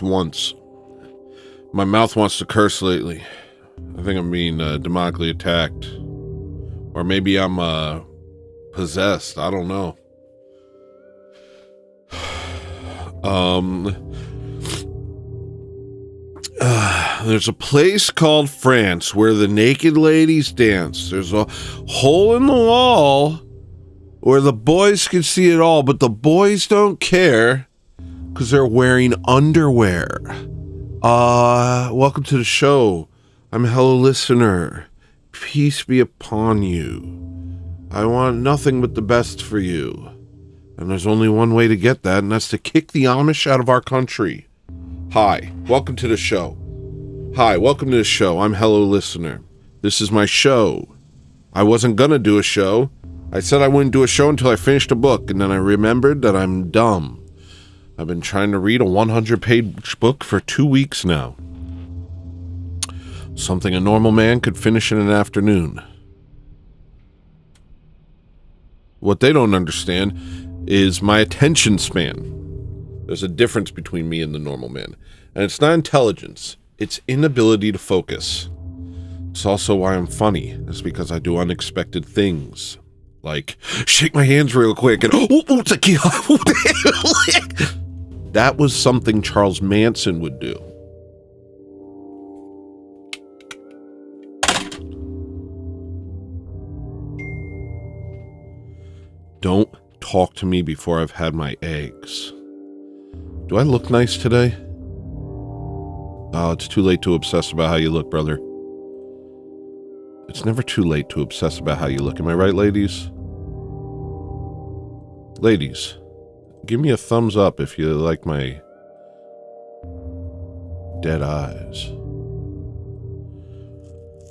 once. My mouth wants to curse lately. I think I'm being demonically attacked. Or maybe I'm possessed. I don't know. There's a place called France where the naked ladies dance. There's a hole in the wall where the boys can see it all, but the boys don't care because they're wearing underwear. Welcome to the show. I'm HEllolisTENER. Peace be upon you. I want nothing but the best for you. And there's only one way to get that, and that's to kick the Amish out of our country. Hi, welcome to the show. Hi, welcome to the show. I'm HEllolisTENER. This is my show. I wasn't gonna do a show. I said I wouldn't do a show until I finished a book, and then I remembered that I'm dumb. I've been trying to read a 100-page book for 2 weeks now. Something a normal man could finish in an afternoon. What they don't understand is my attention span. There's a difference between me and the normal man. And it's not intelligence. It's inability to focus. It's also why I'm funny. It's because I do unexpected things. Like, shake my hands real quick and that was something Charles Manson would do. Don't talk to me before I've had my eggs. Do I look nice today? Oh, it's too late to obsess about how you look, brother. It's never too late to obsess about how you look. Am I right, ladies? Ladies, give me a thumbs up if you like my dead eyes.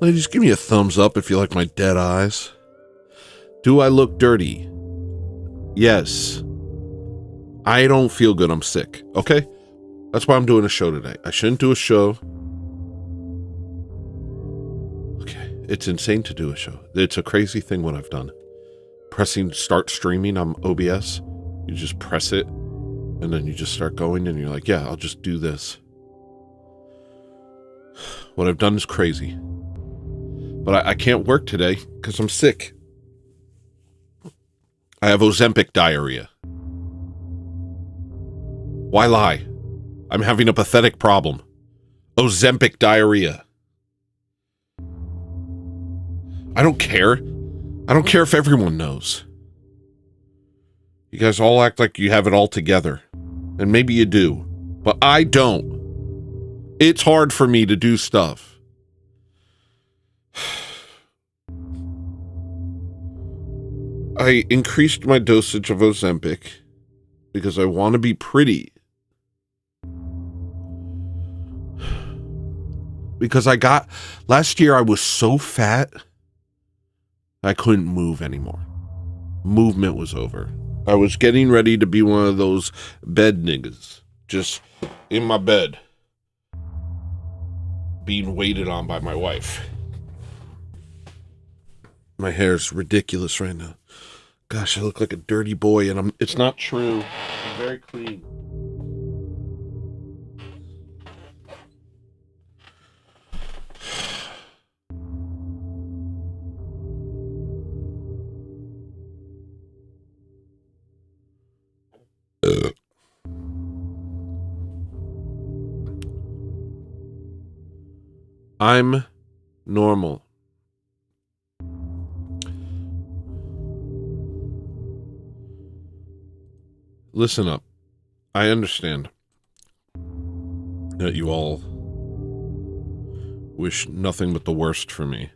Ladies, give me a thumbs up if you like my dead eyes. Do I look dirty? Yes. I don't feel good. I'm sick. Okay? That's why I'm doing a show today. I shouldn't do a show. Okay. It's insane to do a show. It's a crazy thing what I've done. Pressing start streaming on OBS. You just press it and then you just start going and you're like, yeah, I'll just do this. What I've done is crazy. But I can't work today because I'm sick. I have Ozempic diarrhea. Why lie? I'm having a pathetic problem. Ozempic diarrhea. I don't care. I don't care if everyone knows. You guys all act like you have it all together. And maybe you do. But I don't. It's hard for me to do stuff. I increased my dosage of Ozempic because I want to be pretty. Because last year I was so fat, I couldn't move anymore. Movement was over. I was getting ready to be one of those bed niggas, just in my bed, being waited on by my wife. My hair's ridiculous right now. Gosh, I look like a dirty boy, and it's not true. I'm very clean. I'm normal. Listen up. I understand that you all wish nothing but the worst for me.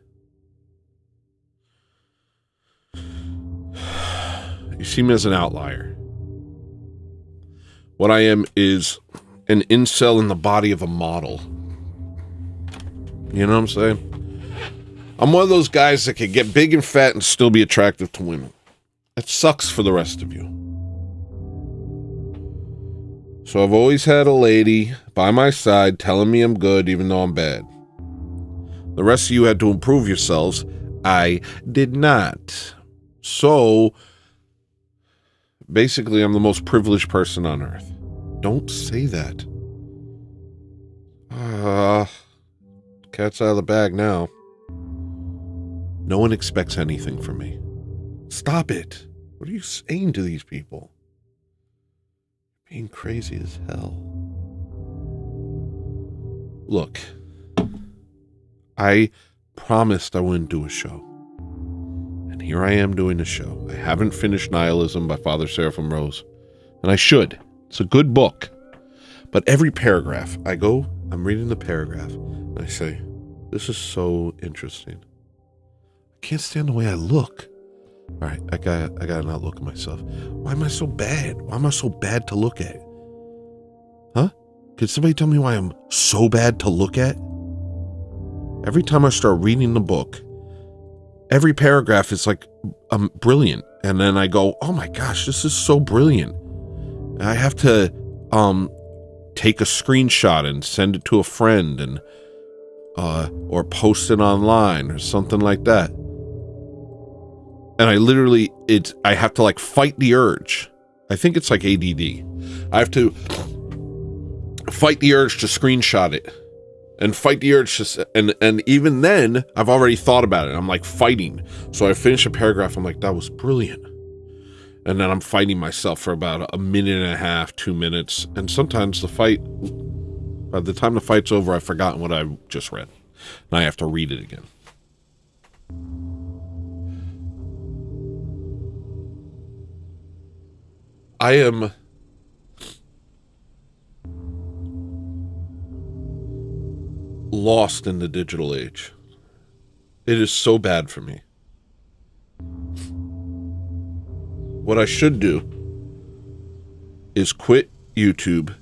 You see me as an outlier. What I am is an incel in the body of a model. You know what I'm saying? I'm one of those guys that can get big and fat and still be attractive to women. It sucks for the rest of you. So I've always had a lady by my side telling me I'm good even though I'm bad. The rest of you had to improve yourselves. I did not. So basically I'm the most privileged person on earth. Don't say that. Cat's out of the bag now. No one expects anything from me. Stop it. What are you saying to these people? Being crazy as hell. Look, I promised I wouldn't do a show. And here I am doing a show. I haven't finished Nihilism by Father Seraphim Rose. And I should. It's a good book. But every paragraph, I'm reading the paragraph, and I say, this is so interesting. I can't stand the way I look. All right, I gotta not look at myself. Why am I so bad? Why am I so bad to look at? Huh? Could somebody tell me why I'm so bad to look at? Every time I start reading the book, every paragraph is like brilliant. And then I go, oh my gosh, this is so brilliant. And I have to take a screenshot and send it to a friend and or post it online or something like that. And I have to like fight the urge. I think it's like ADD. I have to fight the urge to screenshot it and fight the urge to, and even then I've already thought about it. I'm like fighting. So I finish a paragraph. I'm like, that was brilliant. And then I'm fighting myself for about a minute and a half, 2 minutes. And sometimes by the time the fight's over, I've forgotten what I just read. And I have to read it again. I am lost in the digital age. It is so bad for me. What I should do is quit YouTube,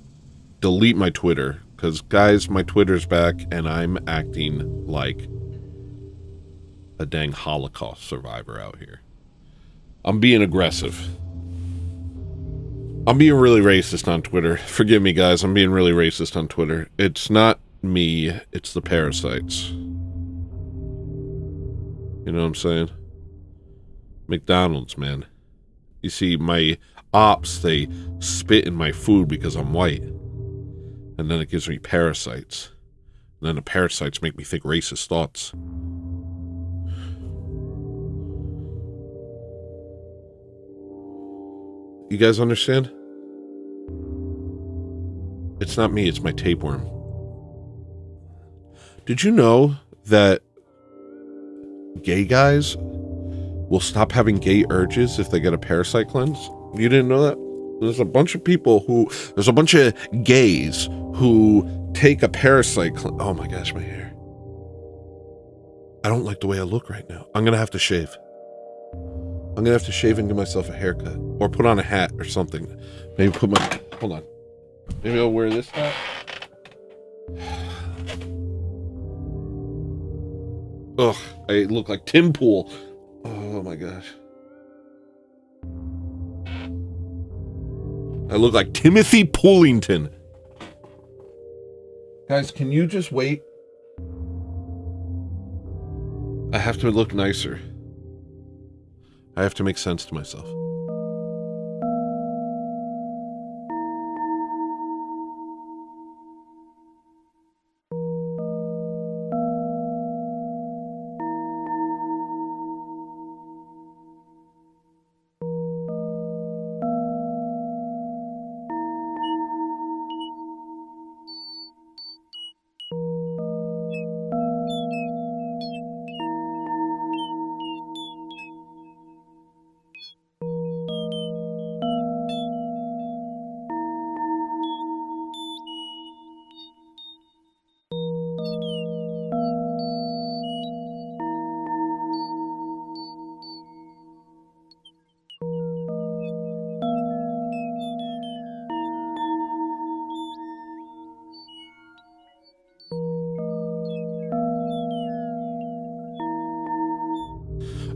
delete my Twitter, because guys, my Twitter's back and I'm acting like a dang Holocaust survivor out here. I'm being aggressive. I'm being really racist on Twitter. Forgive me, guys. I'm being really racist on Twitter. It's not me. It's the parasites. You know what I'm saying? McDonald's, man. You see, my ops, they spit in my food because I'm white. And then it gives me parasites. And then the parasites make me think racist thoughts. You guys understand? It's not me, it's my tapeworm. Did you know that gay guys will stop having gay urges if they get a parasite cleanse? You didn't know that? There's a bunch of gays who take a parasite cleanse. Oh my gosh, my hair. I don't like the way I look right now. I'm gonna have to shave. I'm gonna have to shave and give myself a haircut. Or put on a hat or something. Maybe hold on. Maybe I'll wear this hat. Ugh, I look like Tim Pool. Oh my gosh. I look like Timothy Poolington. Guys, can you just wait? I have to look nicer. I have to make sense to myself.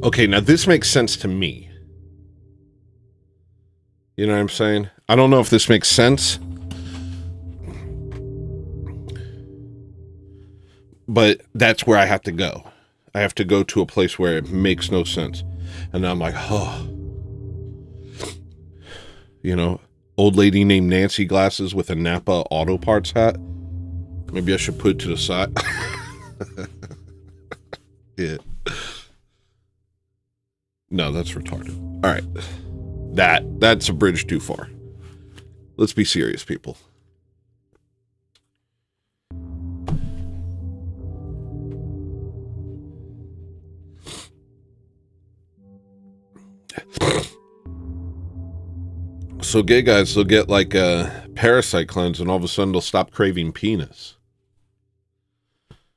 Okay, now this makes sense to me. You know what I'm saying? I don't know if this makes sense. But that's where I have to go. I have to go to a place where it makes no sense. And I'm like, oh. You know, old lady named Nancy glasses with a Napa Auto Parts hat. Maybe I should put it to the side. Yeah. No, that's retarded. All right. That's a bridge too far. Let's be serious, people. So gay guys, they'll get like a parasite cleanse and all of a sudden they'll stop craving penis.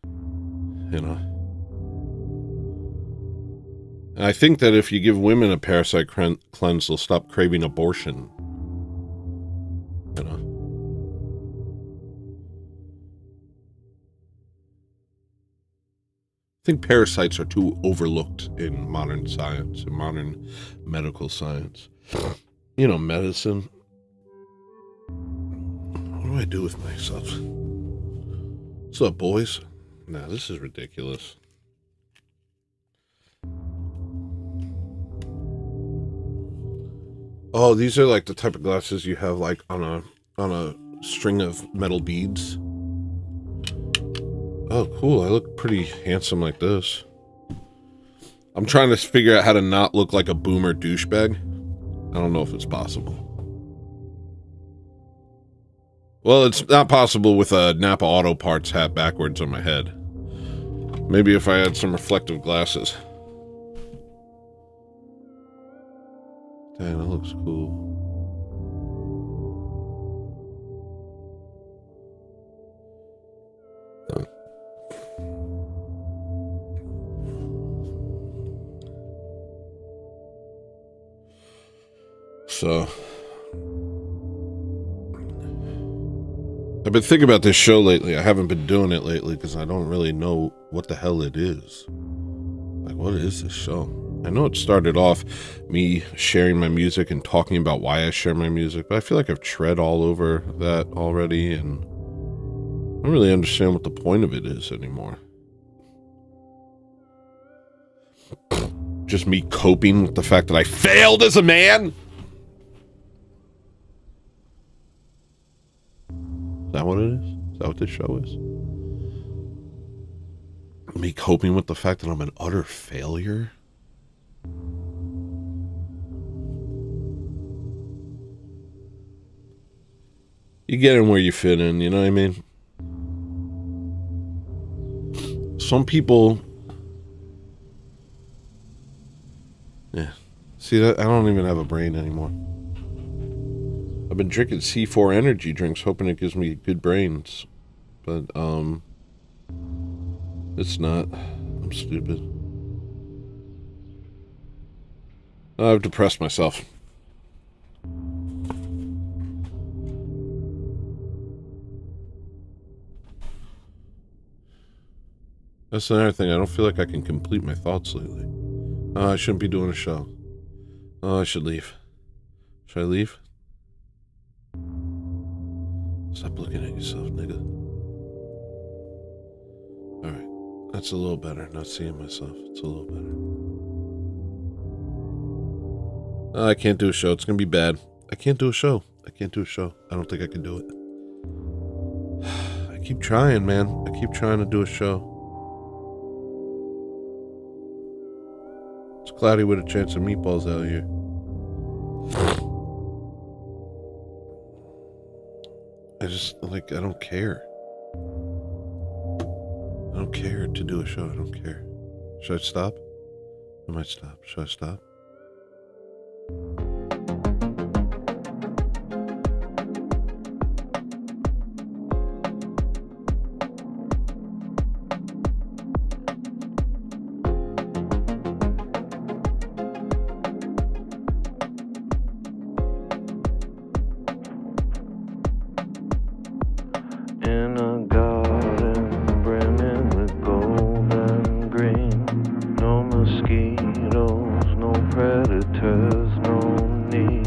You know? And I think that if you give women a parasite cleanse, they'll stop craving abortion. You know? I think parasites are too overlooked in modern science, in modern medical science. You know, medicine. What do I do with myself? What's up, boys? Nah, this is ridiculous. Oh, these are like the type of glasses you have like on a string of metal beads. Oh, cool. I look pretty handsome like this. I'm trying to figure out how to not look like a boomer douchebag. I don't know if it's possible. Well, it's not possible with a Napa Auto Parts hat backwards on my head. Maybe if I had some reflective glasses. Damn, that looks cool. So, I've been thinking about this show lately. I haven't been doing it lately because I don't really know what the hell it is. Like, what is this show? I know it started off me sharing my music and talking about why I share my music, but I feel like I've tread all over that already, and I don't really understand what the point of it is anymore. Just me coping with the fact that I failed as a man? Is that what it is? Is that what this show is? Me coping with the fact that I'm an utter failure? You get in where you fit in, you know what I mean? Some people... Yeah. See, that I don't even have a brain anymore. I've been drinking C4 energy drinks, hoping it gives me good brains. But, it's not. I'm stupid. I've depressed myself. That's another thing. I don't feel like I can complete my thoughts lately. I shouldn't be doing a show. I should leave. Should I leave? Stop looking at yourself, nigga. Alright. That's a little better. Not seeing myself. It's a little better. I can't do a show. It's gonna be bad. I can't do a show. I can't do a show. I don't think I can do it. I keep trying, man. I keep trying to do a show. It's cloudy with a chance of meatballs out here. I don't care. I don't care to do a show. I don't care. Should I stop? I might stop. Should I stop? In a garden brimming with gold and green. No mosquitoes, no predators, no need.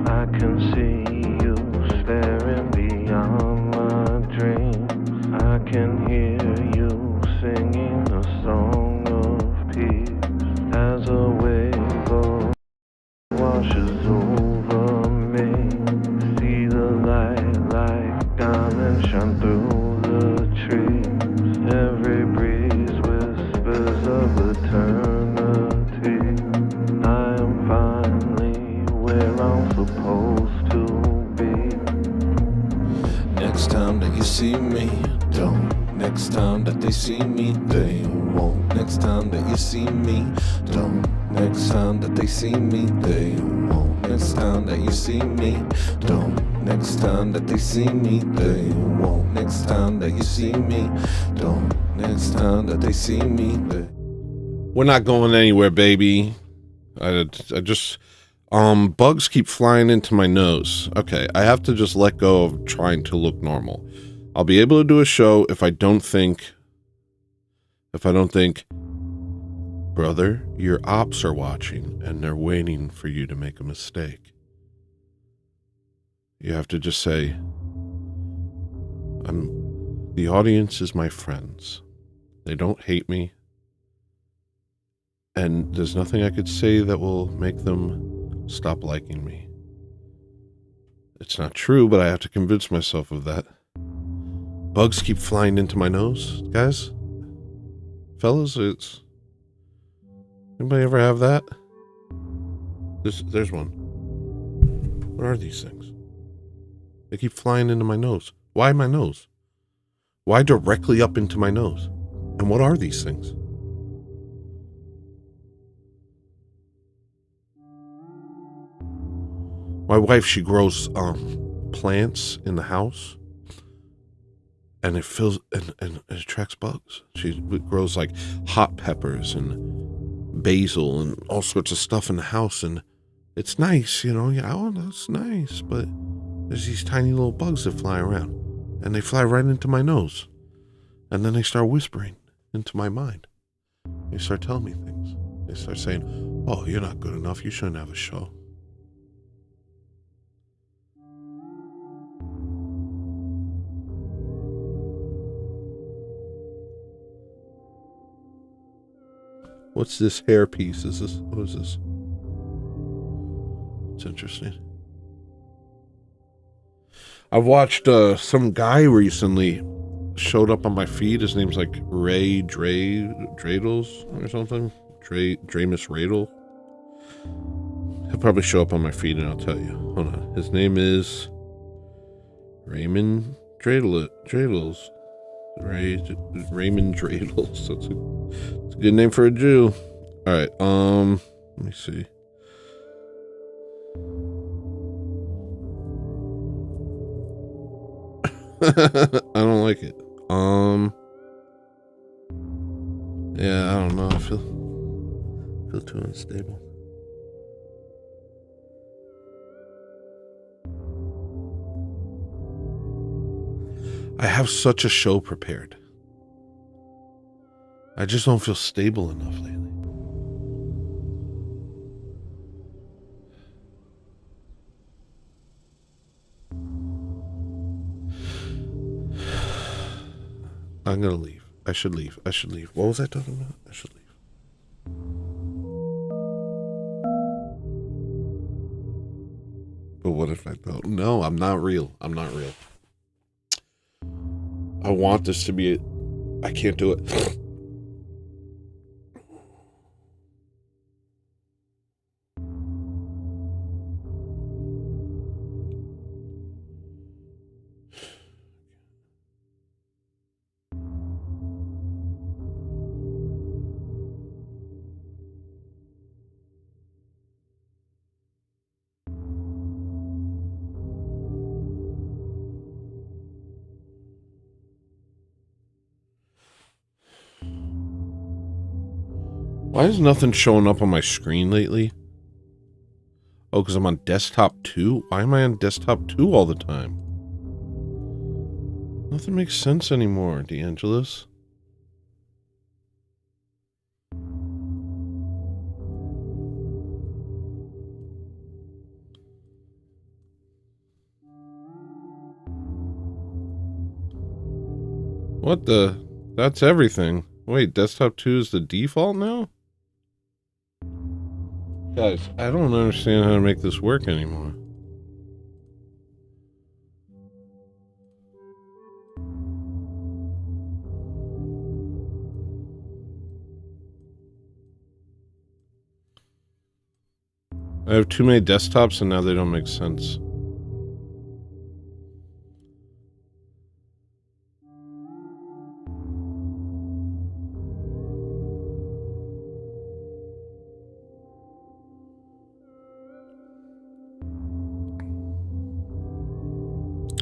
I can see you staring beyond my dreams. I can hear you singing a song of peace as a wave of washes over me. See the light like diamonds shine through the trees. Every breeze that you see me, don't. Next time that they see me, they won't. Next time that you see me, don't. Next time that they see me, they won't. Next time that you see me, don't. Next time that they see me, they won't. Next time that you see me, don't. Next time that they see me, they... We're not going anywhere, baby. I just bugs keep flying into my nose. Okay, I have to just let go of trying to look normal. I'll be able to do a show if I don't think, brother, your ops are watching and they're waiting for you to make a mistake. You have to just say, the audience is my friends. They don't hate me. And there's nothing I could say that will make them stop liking me. It's not true, but I have to convince myself of that. Bugs keep flying into my nose, guys. Fellas, anybody ever have that? There's one. What are these things? They keep flying into my nose. Why my nose? Why directly up into my nose? And what are these things? My wife, she grows plants in the house, and it fills and it attracts bugs. She grows like hot peppers and basil and all sorts of stuff in the house, and it's nice, you know. Yeah, oh, that's nice, but there's these tiny little bugs that fly around, and they fly right into my nose, and then they start whispering into my mind. They start telling me things. They start saying, "Oh, you're not good enough. You shouldn't have a show." What's this hair piece? What is this? It's interesting. I've watched some guy recently showed up on my feed. His name's like Ray Dradles or something. Dramus Radel. He'll probably show up on my feed and I'll tell you. Hold on. His name is Raymond Dradles. Raymond Dradles. That's a good name for a Jew. All right. Let me see. I don't like it. Yeah, I don't know. I feel too unstable. I have such a show prepared. I just don't feel stable enough lately. I'm gonna leave. I should leave. What was I talking about? I should leave. But what if I don't? No, I'm not real. I want this to be I can't do it. Why is nothing showing up on my screen lately? Oh, because I'm on desktop 2? Why am I on desktop 2 all the time? Nothing makes sense anymore, DeAngelis. What the? That's everything. Wait, desktop 2 is the default now? Guys, I don't understand how to make this work anymore. I have too many desktops and now they don't make sense.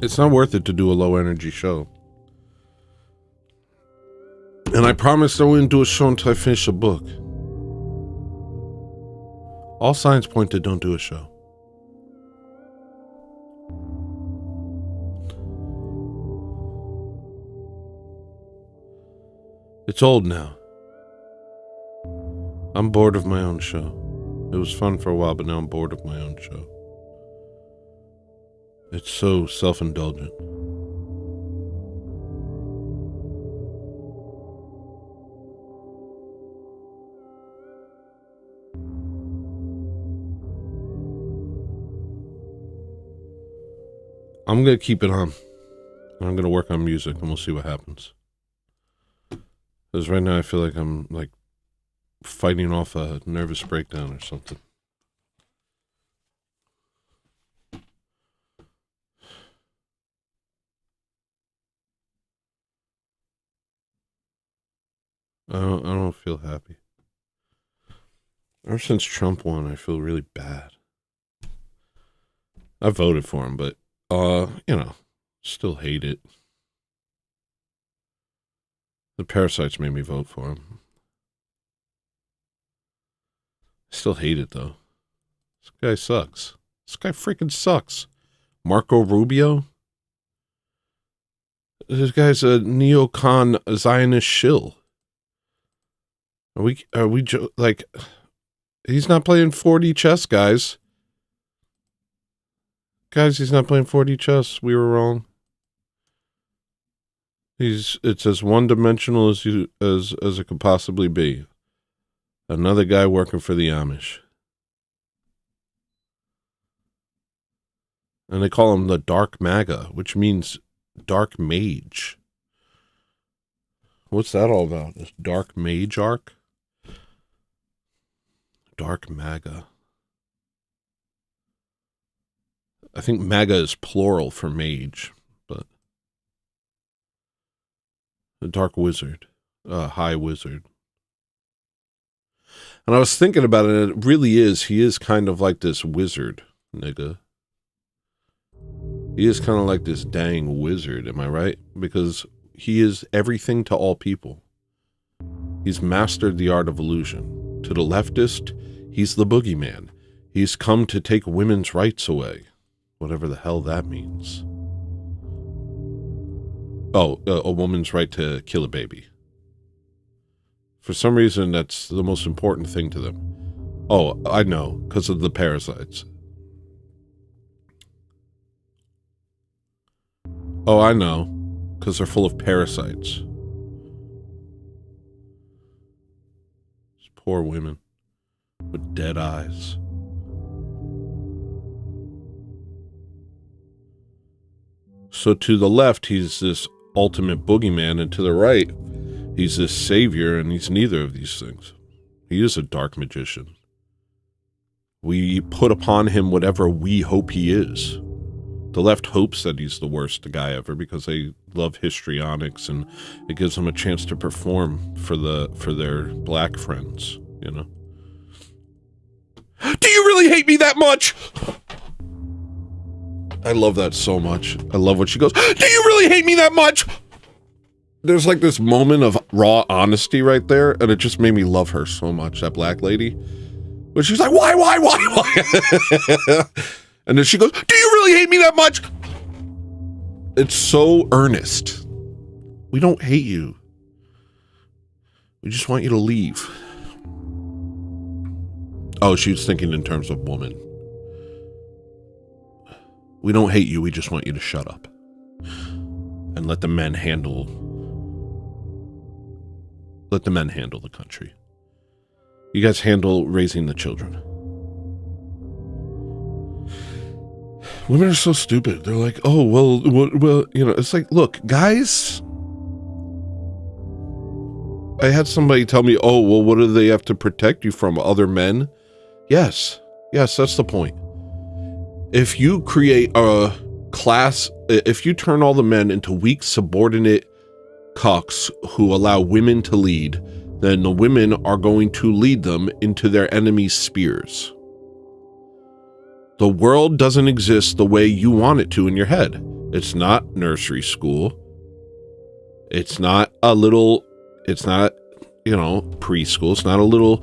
It's not worth it to do a low energy show. And I promised I wouldn't do a show until I finish a book. All signs point to don't do a show. It's old now. I'm bored of my own show. It was fun for a while, but now I'm bored of my own show. It's so self-indulgent. I'm going to keep it on. I'm going to work on music and we'll see what happens. Because right now I feel like I'm like fighting off a nervous breakdown or something. I don't feel happy. Ever since Trump won, I feel really bad. I voted for him, but still hate it. The parasites made me vote for him. Still hate it though. This guy sucks. This guy freaking sucks. Marco Rubio. This guy's a neocon Zionist shill. Are we like, he's not playing 4D chess, guys. Guys, he's not playing 4D chess. We were wrong. It's as one-dimensional as it could possibly be. Another guy working for the Amish. And they call him the Dark MAGA, which means Dark Mage. What's that all about? This Dark Mage arc? Dark MAGA. I think MAGA is plural for mage, but the Dark Wizard, High Wizard. And I was thinking about it, and it really is, he is kind of like this wizard, nigga. He is kind of like this dang wizard, am I right? Because he is everything to all people. He's mastered the art of illusion. To the leftist, he's the boogeyman. He's come to take women's rights away. Whatever the hell that means. Oh, a woman's right to kill a baby. For some reason, that's the most important thing to them. Oh, I know, because of the parasites. Oh, I know, because they're full of parasites. These poor women with dead eyes. So to the left, he's this ultimate boogeyman, and to the right, he's this savior, and he's neither of these things. He is a dark magician. We put upon him whatever we hope he is. The left hopes that he's the worst guy ever because they love histrionics, and it gives them a chance to perform for their black friends, you know. Do you really hate me that much? I love that so much. I love when she goes, do you really hate me that much? There's like this moment of raw honesty right there, and it just made me love her so much, that black lady. But she's like, why? And then she goes, do you really hate me that much? It's so earnest. We don't hate you. We just want you to leave. Oh, she was thinking in terms of woman. We don't hate you, we just want you to shut up. And let the men handle the country. You guys handle raising the children. Women are so stupid. They're like, oh, well, you know, it's like, look, guys. I had somebody tell me, oh, well, what do they have to protect you from? Other men? Yes, that's the point. If you create a class, if you turn all the men into weak, subordinate cucks who allow women to lead, then the women are going to lead them into their enemy's spears. The world doesn't exist the way you want it to in your head. It's not nursery school. It's not a little, it's not, preschool. It's not a little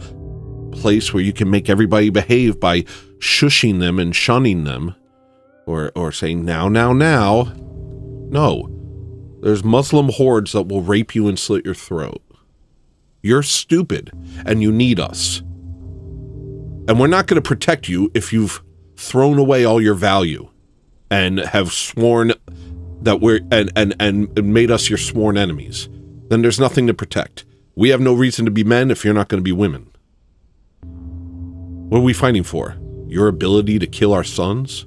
place where you can make everybody behave by shushing them and shunning them or saying now. No. There's Muslim hordes that will rape you and slit your throat. You're stupid and you need us. And we're not going to protect you if you've thrown away all your value and have sworn that we're and made us your sworn enemies. Then there's nothing to protect. We have no reason to be men if you're not going to be women. What are we fighting for? Your ability to kill our sons?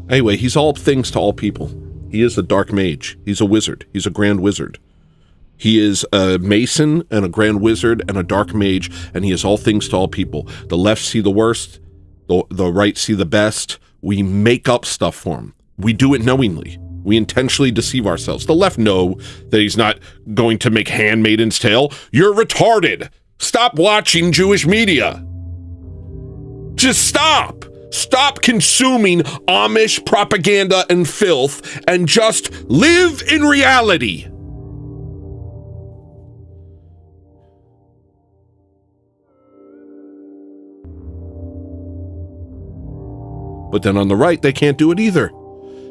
Anyway, he's all things to all people. He is a dark mage. He's a wizard. He's a grand wizard. He is a mason and a grand wizard and a dark mage, and he is all things to all people. The left see the worst. The right see the best. We make up stuff for him. We do it knowingly. We intentionally deceive ourselves. The left know that he's not going to make Handmaid's Tale. You're retarded. Stop watching Jewish media. Just stop. Stop consuming Amish propaganda and filth and just live in reality. But then on the right, they can't do it either.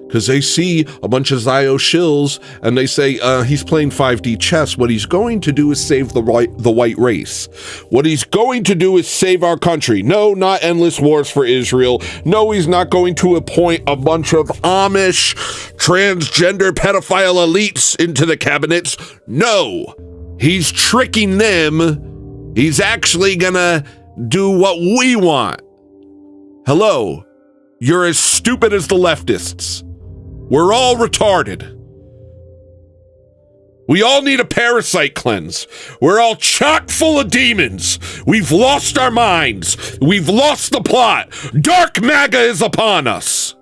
Because they see a bunch of Zio shills and they say, he's playing 5D chess. What he's going to do is save the white race. What he's going to do is save our country. No, not endless wars for Israel. No, he's not going to appoint a bunch of Amish transgender pedophile elites into the cabinets. No, he's tricking them. He's actually gonna do what we want. Hello, you're as stupid as the leftists. We're all retarded. We all need a parasite cleanse. We're all chock full of demons. We've lost our minds. We've lost the plot. Dark MAGA is upon us.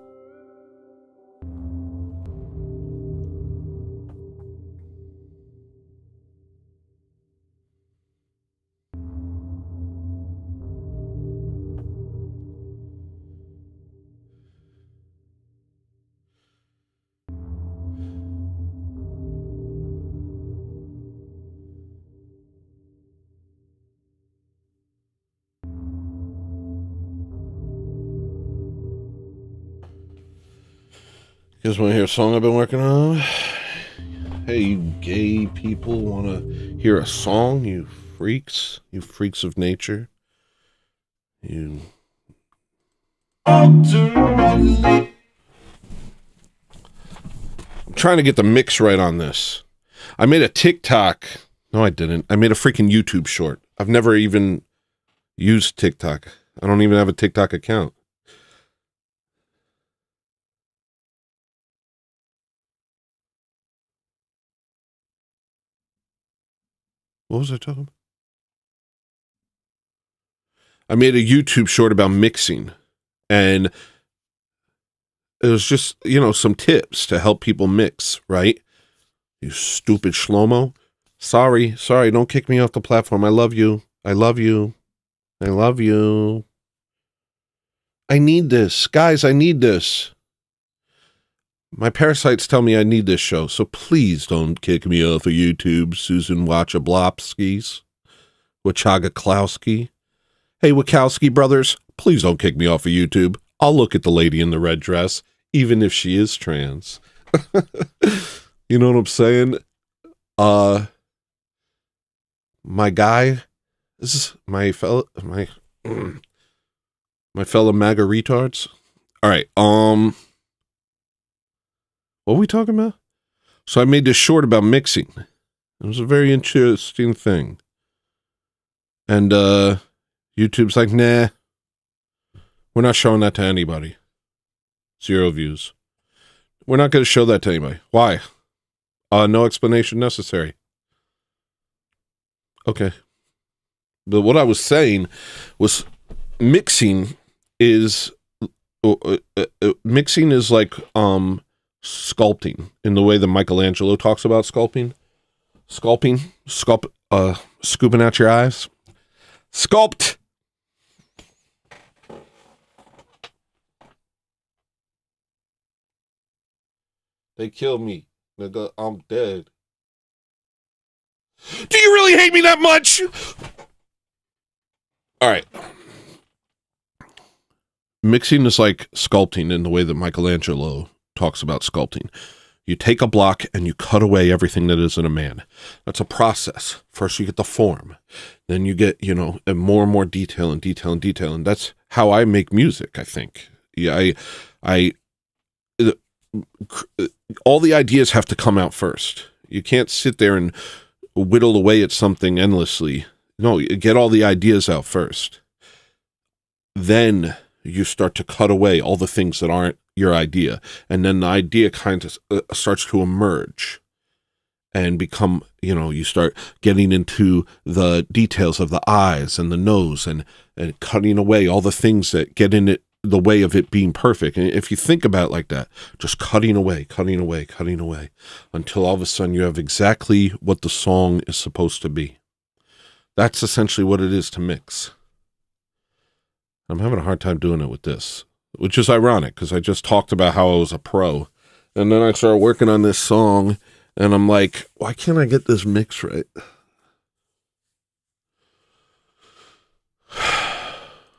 You guys want to hear a song I've been working on? Hey, you gay people want to hear a song? You freaks of nature. You. I'm trying to get the mix right on this. I made a TikTok. No, I didn't. I made a freaking YouTube short. I've never even used TikTok. I don't even have a TikTok account. What was I talking about? I made a YouTube short about mixing, and it was just, some tips to help people mix, right? You stupid Shlomo. Sorry, don't kick me off the platform. I love you. I need this. Guys, I need this. My parasites tell me I need this show, so please don't kick me off of YouTube, Susan Wachablopskis. Wachagaklowski. Hey, Wachowski brothers, please don't kick me off of YouTube. I'll look at the lady in the red dress, even if she is trans. You know what I'm saying? My guy, this is my fellow MAGA retards. All right, what are we talking about? So I made this short about mixing. It was a very interesting thing. And YouTube's like, nah, we're not showing that to anybody. 0 views. We're not going to show that to anybody. Why? No explanation necessary. Okay. But what I was saying was mixing is like sculpting in the way that Michelangelo talks about sculpting. Sculpting, scooping out your eyes. Sculpt. They killed me. Nigga, I'm dead. Do you really hate me that much? All right. Mixing is like sculpting in the way that Michelangelo talks about sculpting. You take a block and you cut away everything that isn't a man. That's a process. First you get the form. Then you get, more and more detail and detail and detail. And that's how I make music, I think. Yeah, all the ideas have to come out first. You can't sit there and whittle away at something endlessly. No, you get all the ideas out first. Then you start to cut away all the things that aren't your idea. And then the idea kind of starts to emerge and become, you start getting into the details of the eyes and the nose and cutting away all the things that get in it, the way of it being perfect. And if you think about it like that, just cutting away until all of a sudden you have exactly what the song is supposed to be. That's essentially what it is to mix. I'm having a hard time doing it with this, which is ironic because I just talked about how I was a pro. And then I started working on this song and I'm like, why can't I get this mix right?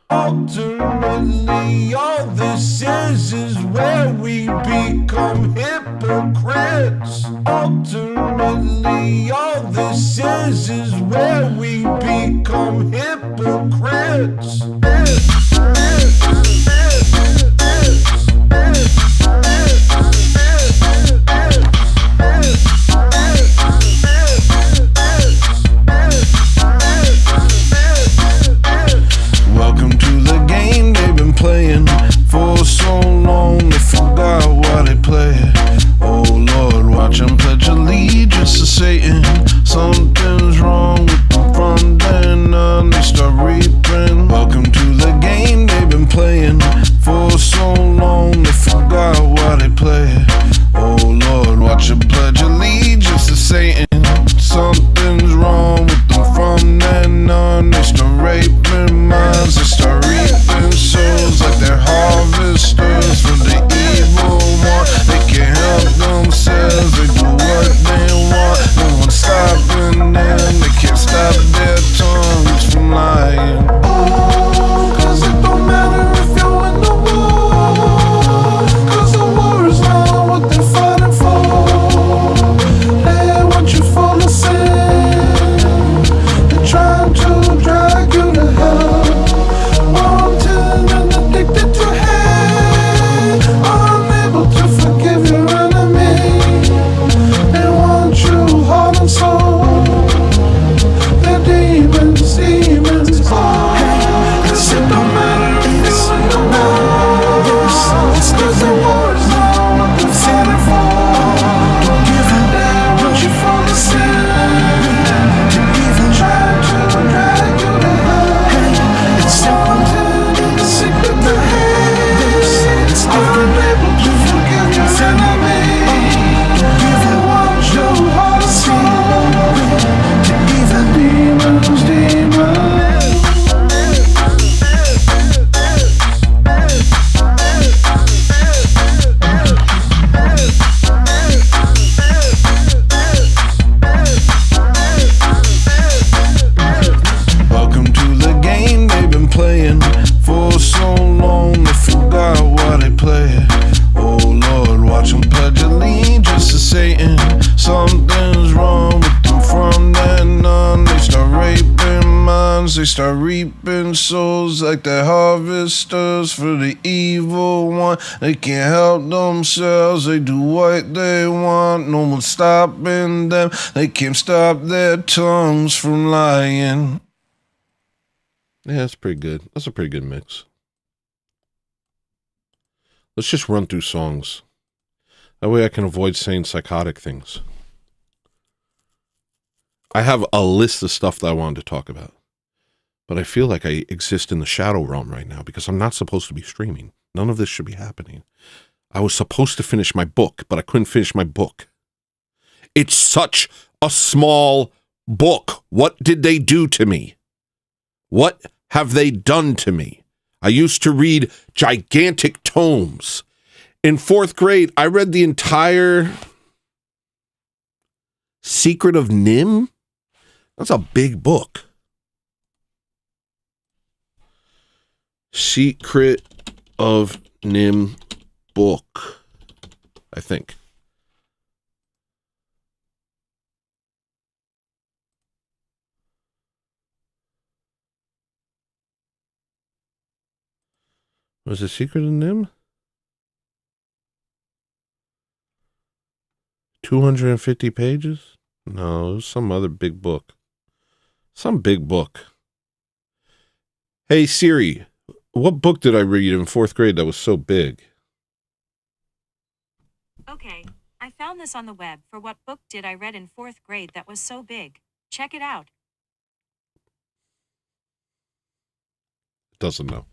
Ultimately, all this is where we become hypocrites. Ultimately, all this is where we become hypocrites. Welcome to the game they've been playing for so long they forgot why they play it. Oh Lord, watch them pledge allegiance to Satan. Something's wrong with them from then on, they start reaping. Welcome to the game they've been playing for so long they forgot why they play it. Oh Lord, watch them pledge allegiance to Satan. Something's wrong with them from then on, they start raping minds, they start reaping souls like they're harvesters for the evil one. They can't help themselves, they do what they want. No one's stopping them, they can't stop their tongues from lying. Oh, 'cause it don't matter if you win the war, 'cause the war is not what they're fighting for. They want you full of sin, they're trying to drag you to hell. Wanting and addicted to hate, unable to forgive your enemy. They want you heart and soul. They're demons, demons. Oh, hey, 'cause it don't matter if you win the war, 'cause the war is not what they're fighting for. Don't give a damn what you fall to sin. Even trying to drag you to hell. It's something sick with the head. It's unable to forgive your enemy. Even want your heart and soul. Even demons, demons. Welcome to the game they've been playing for so long they forgot why they play it. Oh Lord, watch them pledge allegiance to Satan. Something's wrong with them from then on. They start raping minds, they start reaping souls like they're harvesters for the evil one. They can't help themselves, they do what they want. No one's stopping them, they can't stop their tongues from lying. Yeah, that's pretty good. That's a pretty good mix. Let's just run through songs. That way I can avoid saying psychotic things. I have a list of stuff that I wanted to talk about. But I feel like I exist in the shadow realm right now because I'm not supposed to be streaming. None of this should be happening. I was supposed to finish my book, but I couldn't finish my book. It's such a small book. What did they do to me? What have they done to me? I used to read gigantic tomes. In 4th grade, I read the entire Secret of Nim. That's a big book. Secret of Nim book, I think. Was it Secret of Nim? 250 pages? No, it was some other big book. Some big book. Hey Siri, what book did I read in 4th grade that was so big? Okay, I found this on the web for what book did I read in 4th grade that was so big. Check it out. Doesn't know.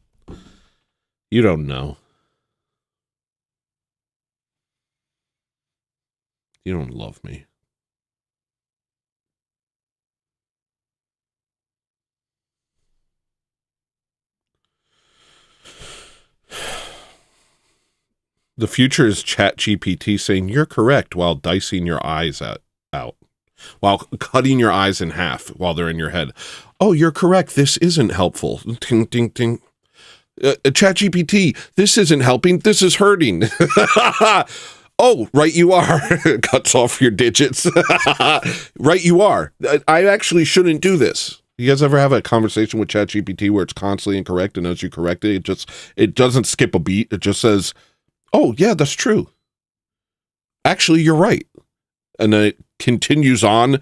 You don't know. You don't love me. The future is ChatGPT saying you're correct while dicing your eyes out. While cutting your eyes in half while they're in your head. Oh, you're correct. This isn't helpful. Ding, ding, ding. ChatGPT, this isn't helping. This is hurting. Oh, right you are. Cuts off your digits. Right you are. I actually shouldn't do this. You guys ever have a conversation with ChatGPT where it's constantly incorrect, and as you correct it, it doesn't skip a beat. It just says, oh, yeah, that's true. Actually, you're right. And then it continues on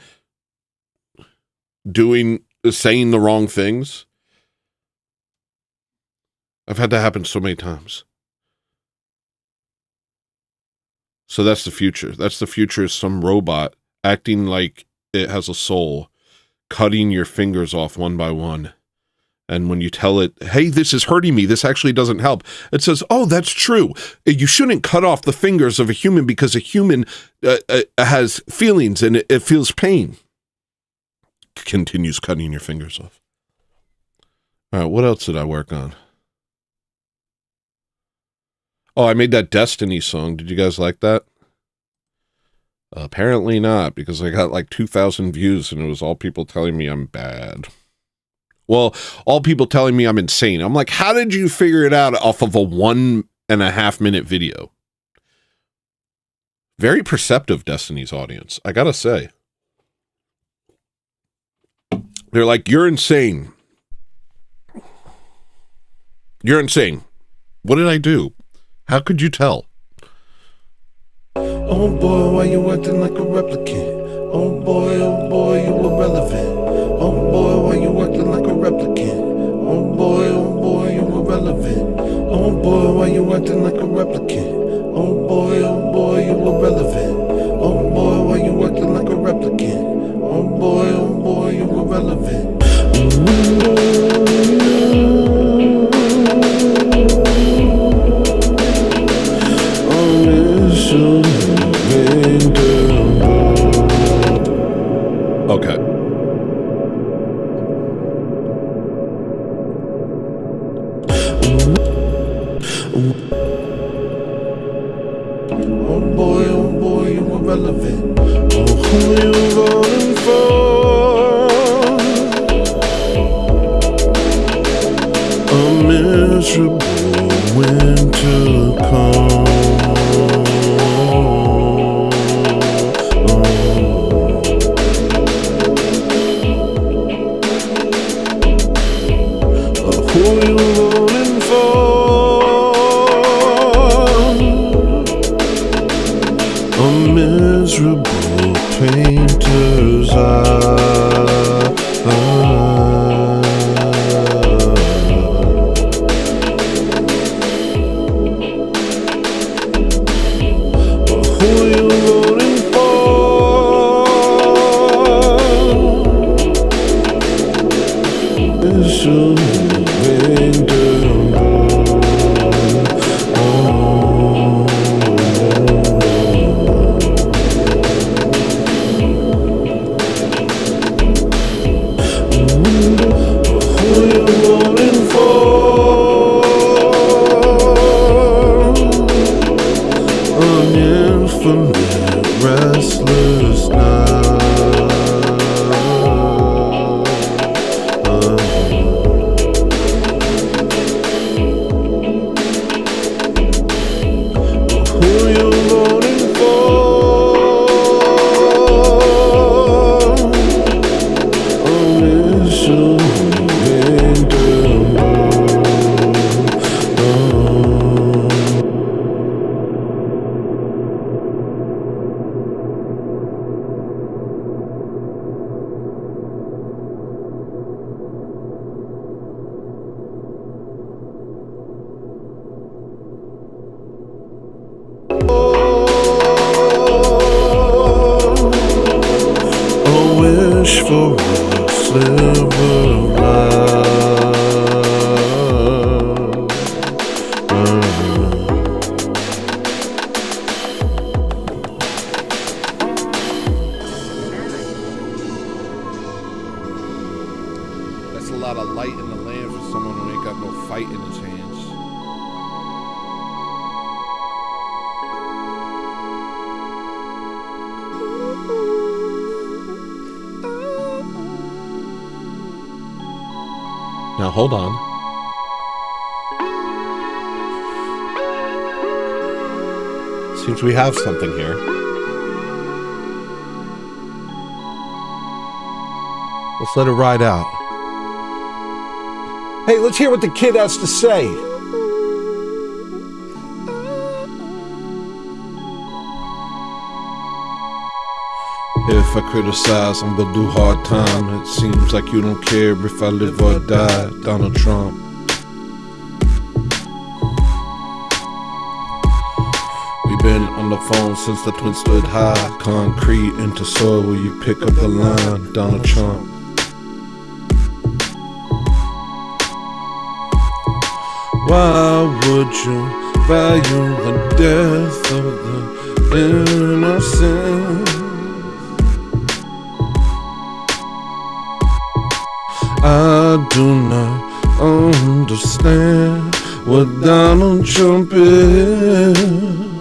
saying the wrong things. I've had that happen so many times. So that's the future. That's the future, is some robot acting like it has a soul, cutting your fingers off one by one. And when you tell it, hey, this is hurting me, this actually doesn't help, it says, oh, that's true. You shouldn't cut off the fingers of a human because a human has feelings and it feels pain. Continues cutting your fingers off. All right, what else did I work on? Oh, I made that Destiny song. Did you guys like that? Apparently not, because I got like 2,000 views and it was all people telling me I'm bad. Well, all people telling me I'm insane. I'm like, how did you figure it out off of a 1.5 minute video? Very perceptive, Destiny's audience, I gotta say. They're like, you're insane. You're insane. What did I do? How could you tell? Oh boy, why you acting like a replicant? Oh boy, you irrelevant. Oh boy, why you acting like a replicant? Oh boy, you irrelevant. Oh boy, why you acting like a replicant? Oh boy, you irrelevant. Oh boy, why you acting like a replicant? Oh boy, you irrelevant. Okay. Oh boy, you irrelevant. Oh, who you voting for? A miserable winter comes. Who you voting for? A miserable painter's eye. Who you voting for? Miserable painter's sliver of love. That's a lot of light in the land for someone who ain't got no fight in his hands. Now hold on. Seems we have something here. Let's let it ride out. Hey, let's hear what the kid has to say. If I criticize, I'm gonna do hard time. It seems like you don't care if I live or die. Donald Trump. We've been on the phone since the twins stood high. Concrete into soil where you pick up the line. Donald Trump. Why would you value the death of the innocent? I do not understand what Donald Trump is.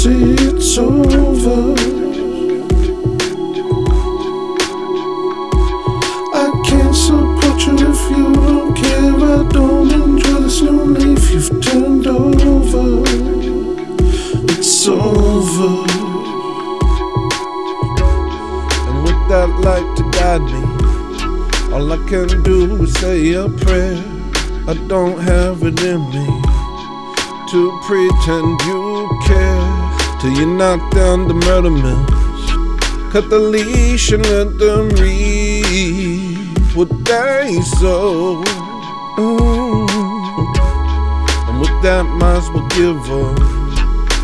It's over. I can't support you if you don't care. I don't enjoy this new leaf you've turned over. It's over. And with that light to guide me, all I can do is say a prayer. I don't have it in me to pretend you care. Till you knock down the murder mills, cut the leash and let them reap what they sow. And with that, might as well give up.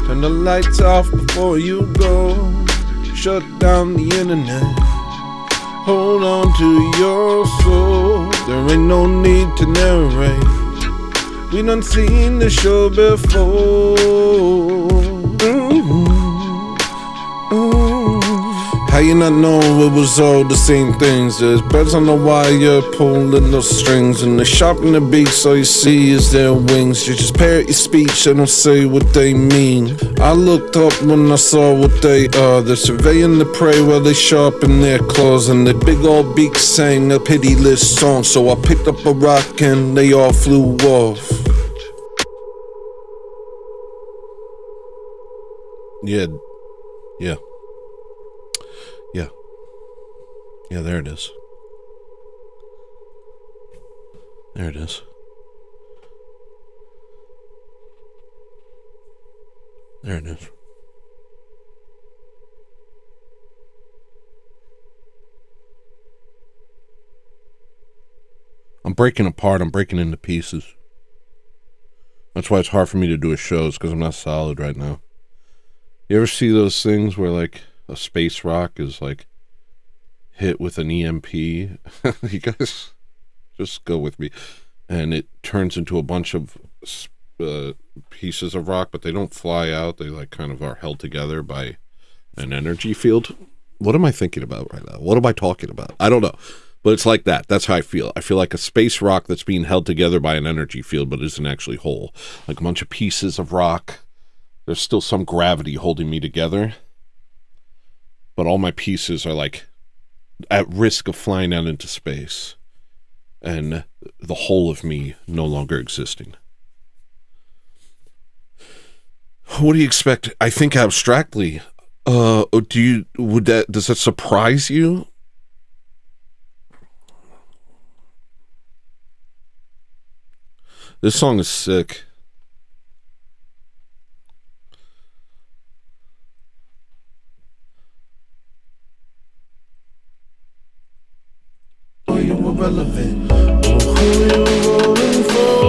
Turn the lights off before you go. Shut down the internet. Hold on to your soul. There ain't no need to narrate. We done seen the show before. How you not know it was all the same things? There's birds on the wire pulling those strings, and they're sharpening the beaks, all you see is their wings. You just parrot your speech, they don't say what they mean. I looked up when I saw what they are. They're surveying the prey while they sharpen their claws, and their big old beaks sang a pitiless song. So I picked up a rock and they all flew off. Yeah. Yeah, there it is. There it is. There it is. I'm breaking apart. I'm breaking into pieces. That's why it's hard for me to do a show, because I'm not solid right now. You ever see those things where, like, a space rock is, like, hit with an EMP? You guys just go with me. And it turns into a bunch of pieces of rock, but they don't fly out. They, like, kind of are held together by an energy field. What am I thinking about right now? What am I talking about? I don't know. But it's like that. That's how I feel. I feel like a space rock that's being held together by an energy field, but isn't actually whole. Like a bunch of pieces of rock. There's still some gravity holding me together. But all my pieces are, like, at risk of flying out into space. And the whole of me no longer existing. What do you expect? I think abstractly. Does that surprise you? This song is sick. Are you irrelevant? Oh, who you rolling for?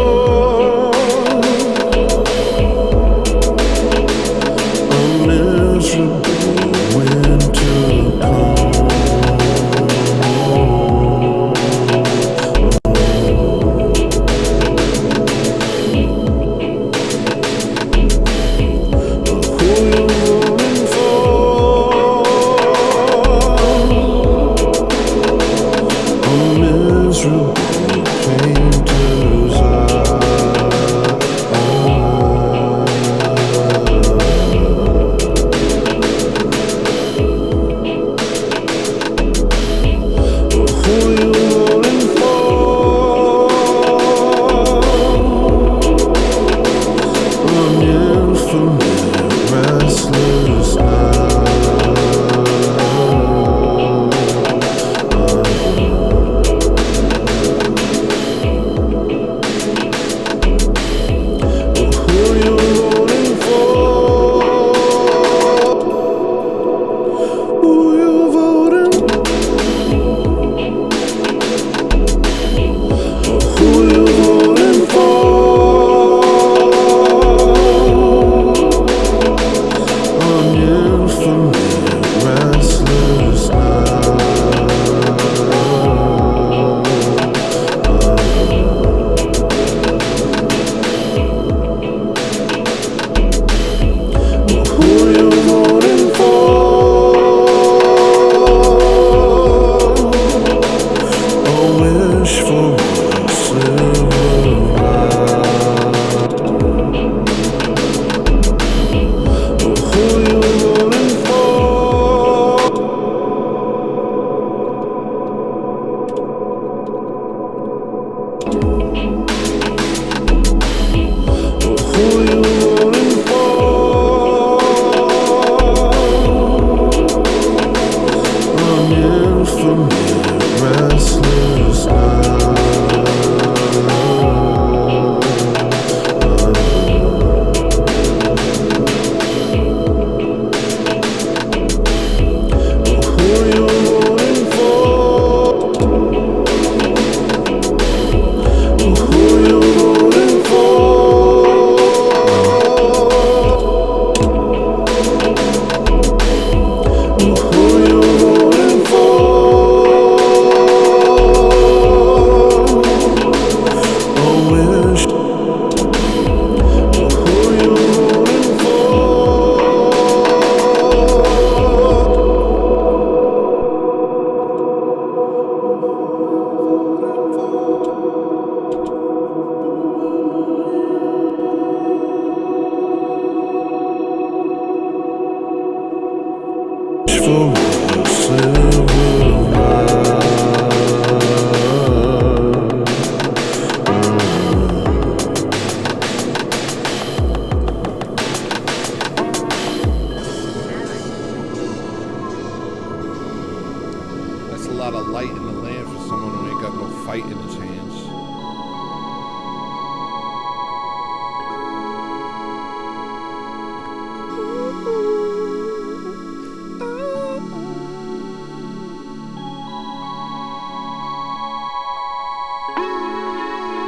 A miserable winter come.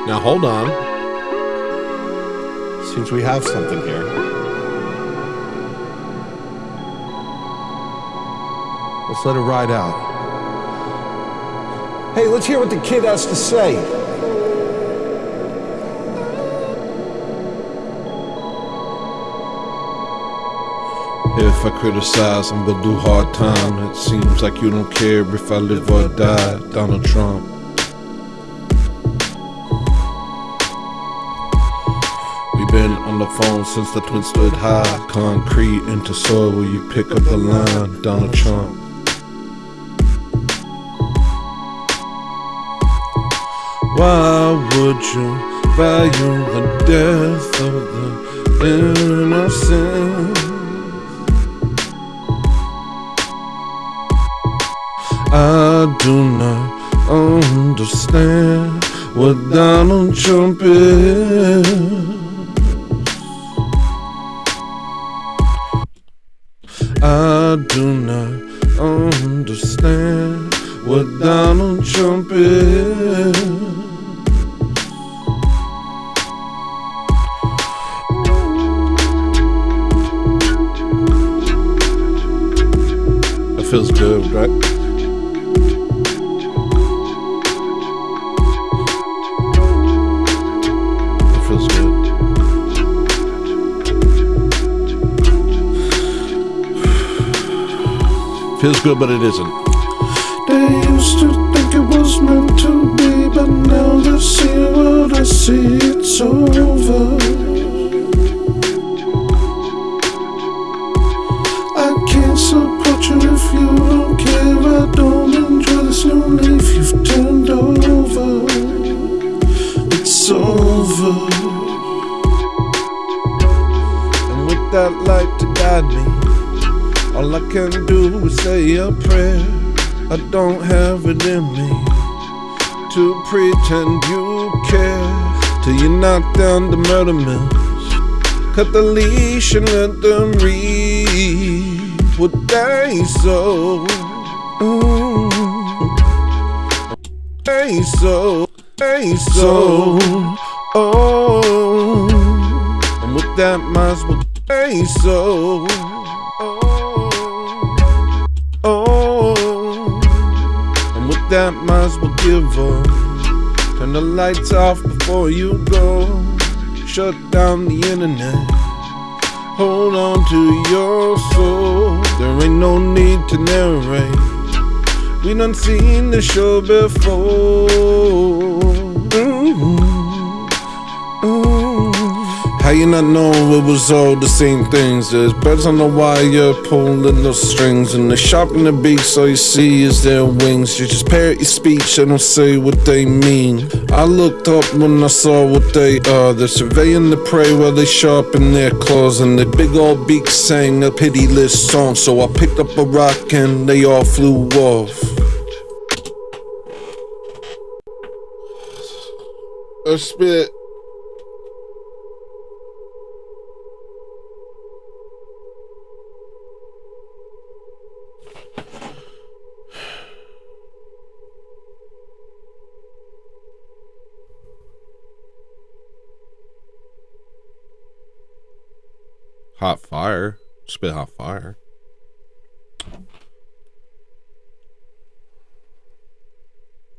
Now hold on. Seems we have something here. Let's let it ride out. Hey, let's hear what the kid has to say. If I criticize and will do hard time, it seems like you don't care if I live or die. Donald Trump. We've been on the phone since the twins stood high. Concrete into soil where you pick up the line. Donald Trump. Why would you value the death of the innocent? I do not understand what Donald Trump is. I do not understand what Donald Trump is. That feels good, right? That feels good. Feels good, but it isn't. They used to think it was meant to be, but now they see what I see, it's over. I can't support you if you don't care. I don't enjoy this new leaf you've turned over. It's over. And with that light to guide me, all I can do is say a prayer. I don't have it in me to pretend you care. Till you knock down the murder mills, cut the leash and let them reap what they sow. They sow, they sow. Oh, and with that might as well they sow. That might as well give up. Turn the lights off before you go. Shut down the internet. Hold on to your soul. There ain't no need to narrate. We done seen the show before. How you not know it was all the same things? There's birds on the wire pulling the strings, and they're sharpening the beaks, all you see is their wings. You just parrot your speech and don't say what they mean. I looked up when I saw what they are. They're surveying the prey while they sharpen their claws, and their big old beaks sang a pitiless song. So I picked up a rock and they all flew off. A spit. Hot fire. Spit hot fire.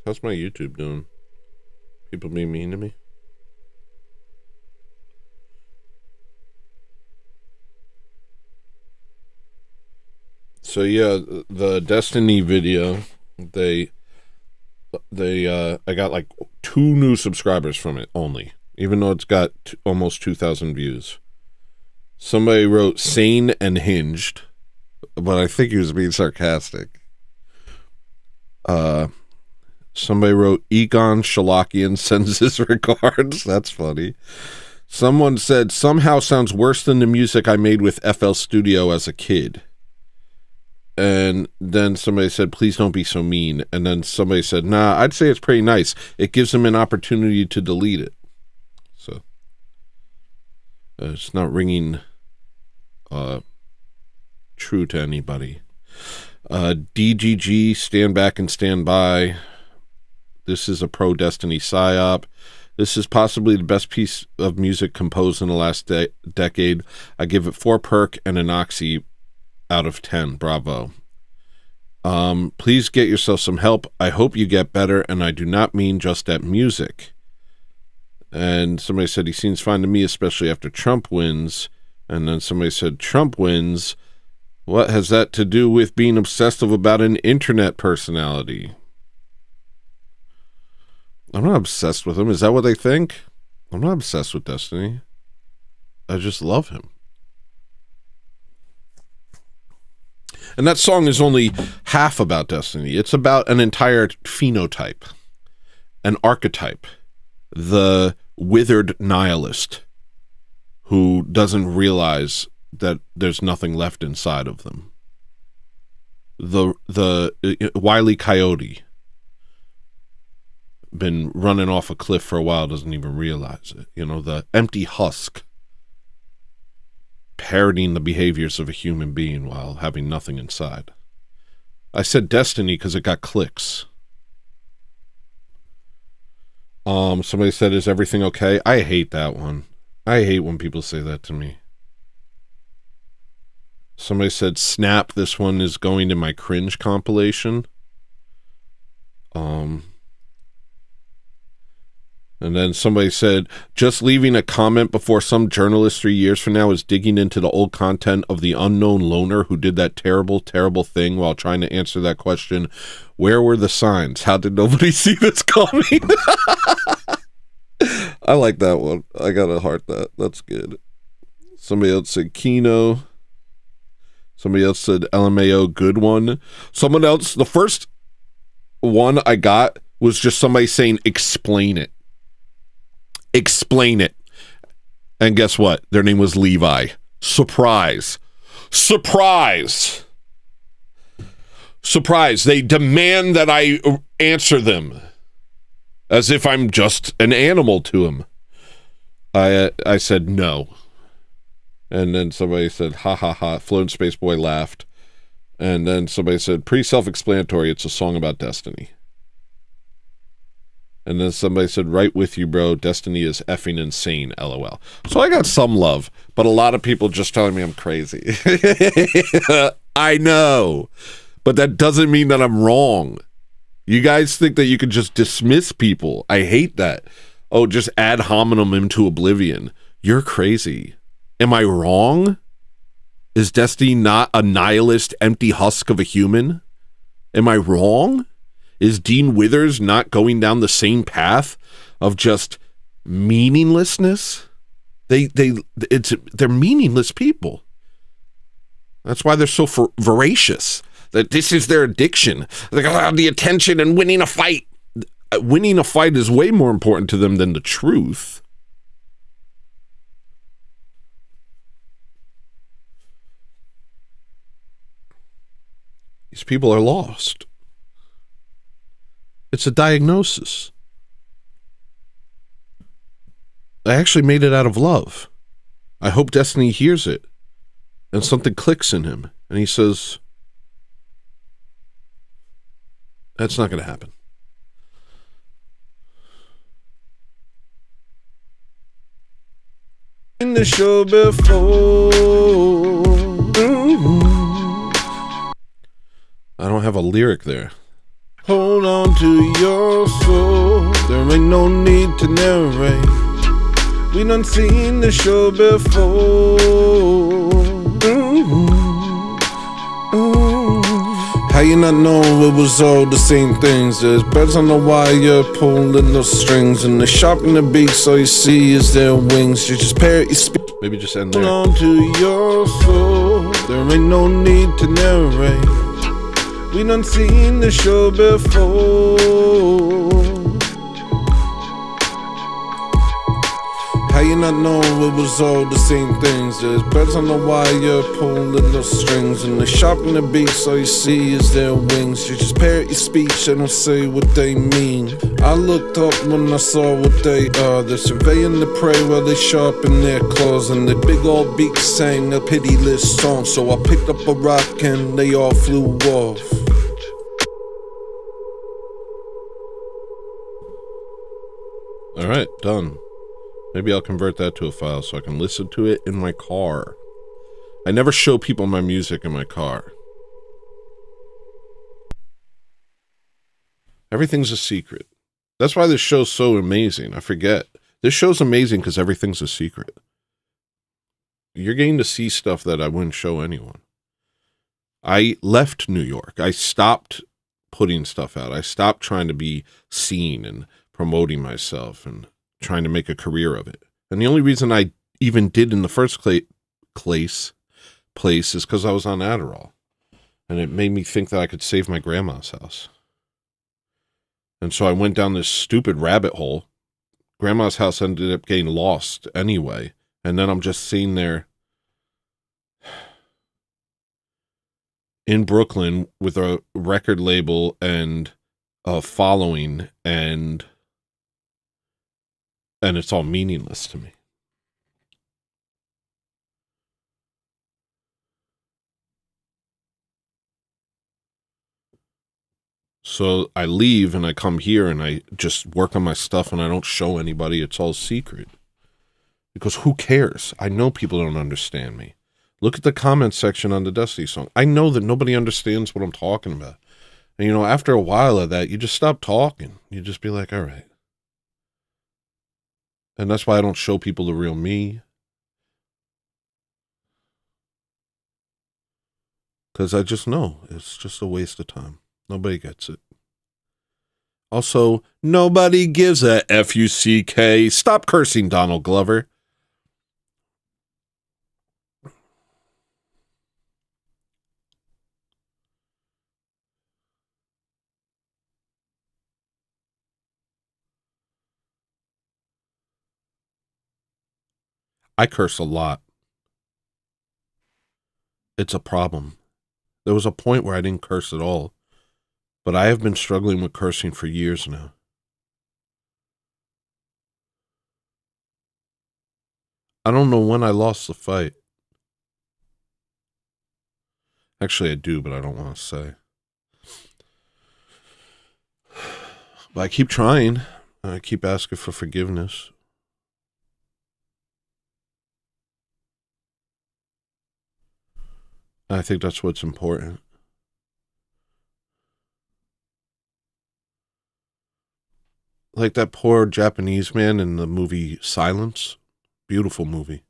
How's my YouTube doing? People being mean to me? So yeah, the Destiny video, I got like 2 new subscribers from it only, even though it's got almost 2,000 views. Somebody wrote sane and hinged, but I think he was being sarcastic. Somebody wrote Egon Shalakian sends his regards. That's funny. Someone said somehow sounds worse than the music I made with FL Studio as a kid. And then somebody said, please don't be so mean. And then somebody said, nah, I'd say it's pretty nice. It gives them an opportunity to delete it. So it's not ringing true to anybody. DGG, stand back and stand by. This is a pro Destiny psyop. This is possibly the best piece of music composed in the last decade. I give it 4 perk and an oxy out of 10. Bravo. Please get yourself some help. I hope you get better, and I do not mean just at music. And somebody said he seems fine to me, especially after Trump wins. And then somebody said, Trump wins? What has that to do with being obsessive about an internet personality? I'm not obsessed with him. Is that what they think? I'm not obsessed with Destiny. I just love him. And that song is only half about Destiny. It's about an entire phenotype, an archetype, the withered nihilist who doesn't realize that there's nothing left inside of them. The Wile E. Coyote been running off a cliff for a while doesn't even realize it. You know, the empty husk parodying the behaviors of a human being while having nothing inside. I said destiny because it got clicks. Somebody said, is everything okay? I hate that one. I hate when people say that to me. Somebody said, snap, this one is going to my cringe compilation. And then somebody said, just leaving a comment before some journalist 3 years from now is digging into the old content of the unknown loner who did that terrible, terrible thing while trying to answer that question. Where were the signs? How did nobody see this coming? I like that one. I gotta heart that. That's good. Somebody else said Kino. Somebody else said LMAO, good one. Someone else, the first one I got was just somebody saying, explain it. Explain it. And guess what? Their name was Levi. Surprise. Surprise. Surprise. They demand that I answer them as if I'm just an animal to them. I said no. And then somebody said, ha ha ha. Flown Space Boy laughed. And then somebody said, pretty self-explanatory. It's a song about destiny. And then somebody said, right with you, bro. Destiny is effing insane, LOL. So I got some love, but a lot of people just telling me I'm crazy. I know, but that doesn't mean that I'm wrong. You guys think that you can just dismiss people. I hate that. Oh, just ad hominem into oblivion. You're crazy. Am I wrong? Is Destiny not a nihilist, empty husk of a human? Am I wrong? Is Dean Withers not going down the same path of just meaninglessness? They're meaningless people. That's why they're so voracious. That this is their addiction. They got the attention and winning a fight. Winning a fight is way more important to them than the truth. These people are lost. It's a diagnosis. I actually made it out of love. I hope Destiny hears it and something clicks in him and he says, that's not going to happen. In the show before. I don't have a lyric there. Hold on to your soul. There ain't no need to narrate. We done seen the show before. How you not know it was all the same things? There's birds on the wire pulling those strings, and they're sharpening the beaks. All you see is their wings. You just parrot your speech. Maybe just end there. Hold on to your soul. There ain't no need to narrate. We done seen the show before. How you not know it was all the same things? There's birds on the wire pulling those strings, and they sharpen the beaks. All you see is their wings. You just parrot your speech and don't say what they mean. I looked up when I saw what they are. They're surveying the prey while they sharpen their claws, and their big old beaks sang a pitiless song. So I picked up a rock and they all flew off. All right, done. Maybe I'll convert that to a file so I can listen to it in my car. I never show people my music in my car. Everything's a secret. That's why this show's so amazing. I forget. This show's amazing because everything's a secret. You're getting to see stuff that I wouldn't show anyone. I left New York. I stopped putting stuff out. I stopped trying to be seen and promoting myself and trying to make a career of it. And the only reason I even did in the first place is because I was on Adderall. And it made me think that I could save my grandma's house. And so I went down this stupid rabbit hole. Grandma's house ended up getting lost anyway. And then I'm just sitting there in Brooklyn with a record label and a following and And it's all meaningless to me. So I leave and I come here and I just work on my stuff and I don't show anybody. It's all secret. Because who cares? I know people don't understand me. Look at the comment section on the Dusty song. I know that nobody understands what I'm talking about. And, you know, after a while of that, you just stop talking. You just be like, all right. And that's why I don't show people the real me. Because I just know it's just a waste of time. Nobody gets it. Also, nobody gives a F-U-C-K. Stop cursing, Donald Glover. I curse a lot. It's a problem. There was a point where I didn't curse at all, but I have been struggling with cursing for years now. I don't know when I lost the fight. Actually, I do, but I don't want to say. But I keep trying. I keep asking for forgiveness. I think that's what's important. Like that poor Japanese man in the movie Silence. Beautiful movie.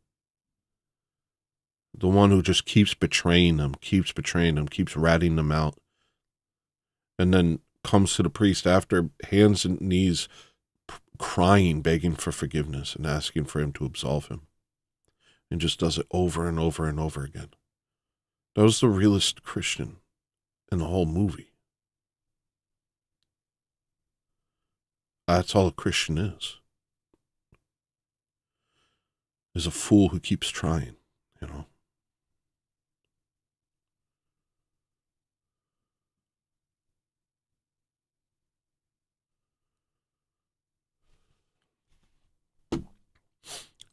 The one who just keeps betraying them, keeps ratting them out. And then comes to the priest after, hands and knees, crying, begging for forgiveness and asking for him to absolve him. And just does it over and over and over again. That was the realest Christian in the whole movie. That's all a Christian is a fool who keeps trying, you know.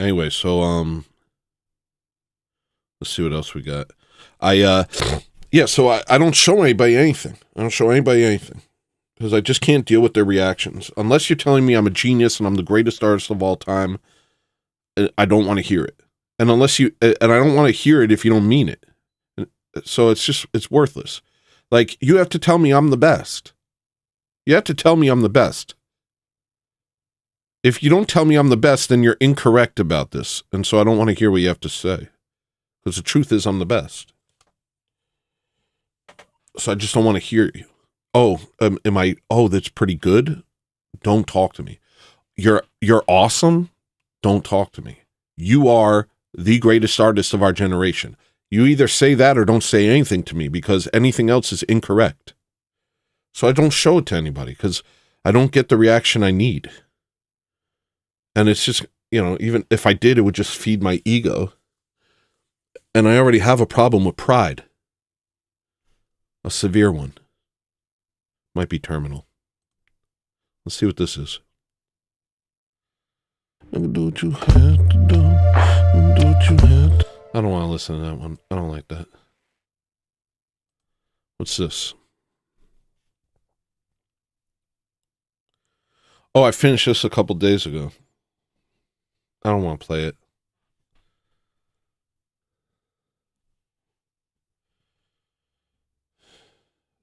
Anyway, so let's see what else we got. So I don't show anybody anything. I don't show anybody anything. Because I just can't deal with their reactions. Unless you're telling me I'm a genius and I'm the greatest artist of all time, I don't want to hear it. And I don't want to hear it if you don't mean it. So it's worthless. Like, you have to tell me I'm the best. You have to tell me I'm the best. If you don't tell me I'm the best, then you're incorrect about this. And so I don't want to hear what you have to say. Because the truth is I'm the best. So I just don't want to hear you. Oh, that's pretty good? Don't talk to me. You're awesome? Don't talk to me. You are the greatest artist of our generation. You either say that or don't say anything to me, because anything else is incorrect. So I don't show it to anybody because I don't get the reaction I need. And it's just, you know, even if I did, it would just feed my ego. And I already have a problem with pride. A severe one. Might be terminal. Let's see what this is. Do what you have to do. Do what you have to. I don't want to listen to that one. I don't like that. What's this? Oh, I finished this a couple days ago. I don't want to play it.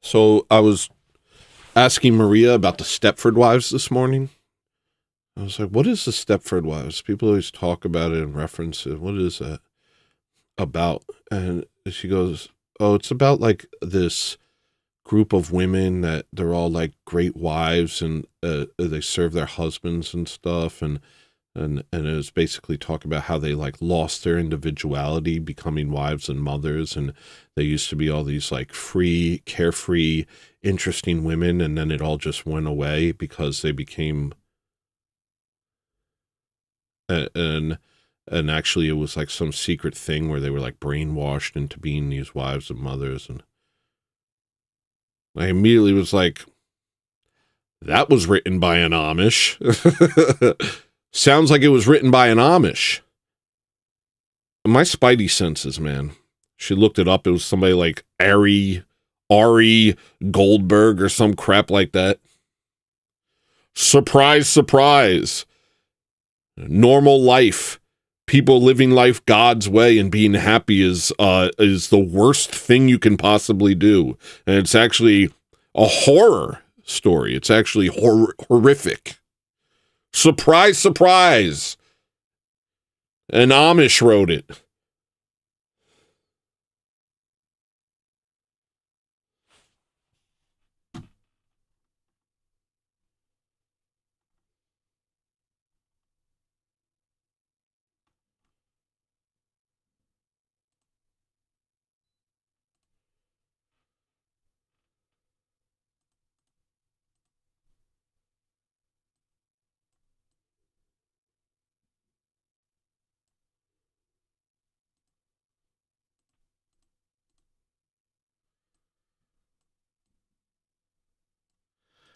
So I was asking Maria about the Stepford Wives this morning. I was like, what is the Stepford Wives? People always talk about it and reference it. What is that about? And she goes, oh, it's about like this group of women that they're all like great wives and they serve their husbands and stuff. And it was basically talking about how they like lost their individuality becoming wives and mothers. And they used to be all these like free, carefree, interesting women. And then it all just went away because they became, and actually it was like some secret thing where they were like brainwashed into being these wives and mothers. And I immediately was like, that was written by an Amish. Sounds like it was written by an Amish. My spidey senses, man. She looked it up. It was somebody like Ari Goldberg or some crap like that. Surprise, surprise. Normal life. People living life God's way and being happy is the worst thing you can possibly do. And it's actually a horror story. It's actually horrific. Surprise, surprise. An Amish wrote it.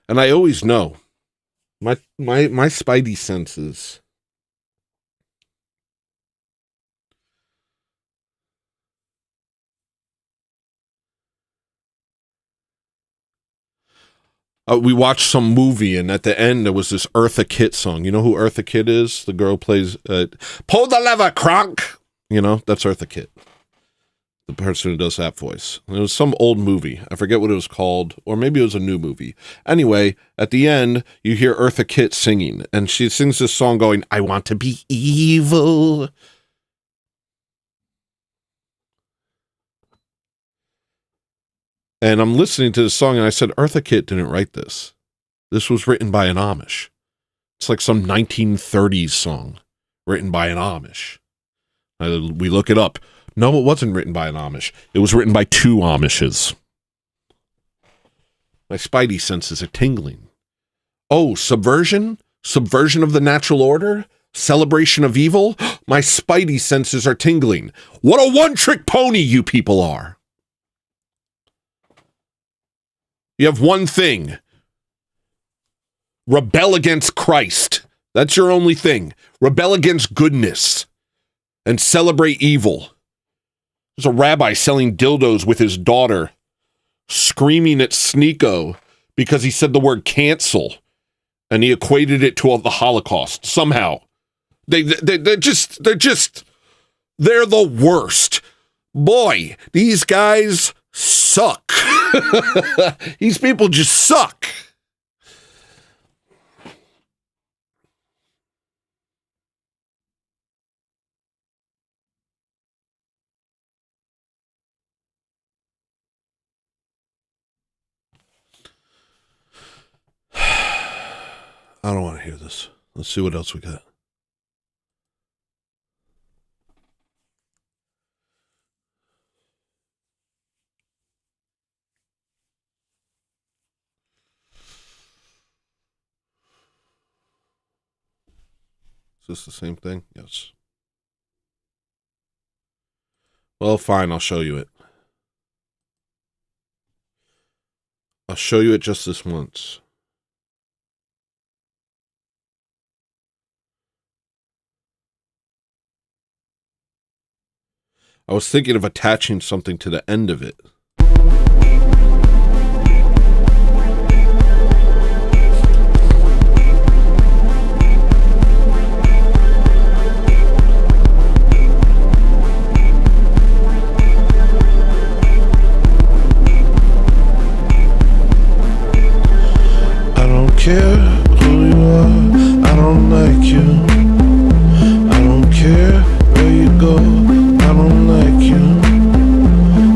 And I always know my spidey senses. We watched some movie, and at the end there was this Eartha Kitt song. You know who Eartha Kitt is? The girl plays "Pull the Lever, Kronk." You know, that's Eartha Kitt, the person who does that voice. And it was some old movie. I forget what it was called, or maybe it was a new movie. Anyway, at the end, you hear Eartha Kitt singing, and she sings this song going, "I want to be evil." And I'm listening to this song, and I said, Eartha Kitt didn't write this. This was written by an Amish. It's like some 1930s song written by an Amish. We look it up. No, it wasn't written by an Amish. It was written by two Amishes. My spidey senses are tingling. Oh, subversion? Subversion of the natural order? Celebration of evil? My spidey senses are tingling. What a one-trick pony you people are. You have one thing. Rebel against Christ. That's your only thing. Rebel against goodness. And celebrate evil. There's a rabbi selling dildos with his daughter, screaming at Sneeko because he said the word cancel, and he equated it to the Holocaust. Somehow. They're the worst. Boy, these guys suck. These people just suck. I don't want to hear this. Let's see what else we got. Is this the same thing? Yes. Well, fine. I'll show you it. I'll show you it just this once. I was thinking of attaching something to the end of it. I don't care who you are, I don't like you. I don't care where you go, I don't like you.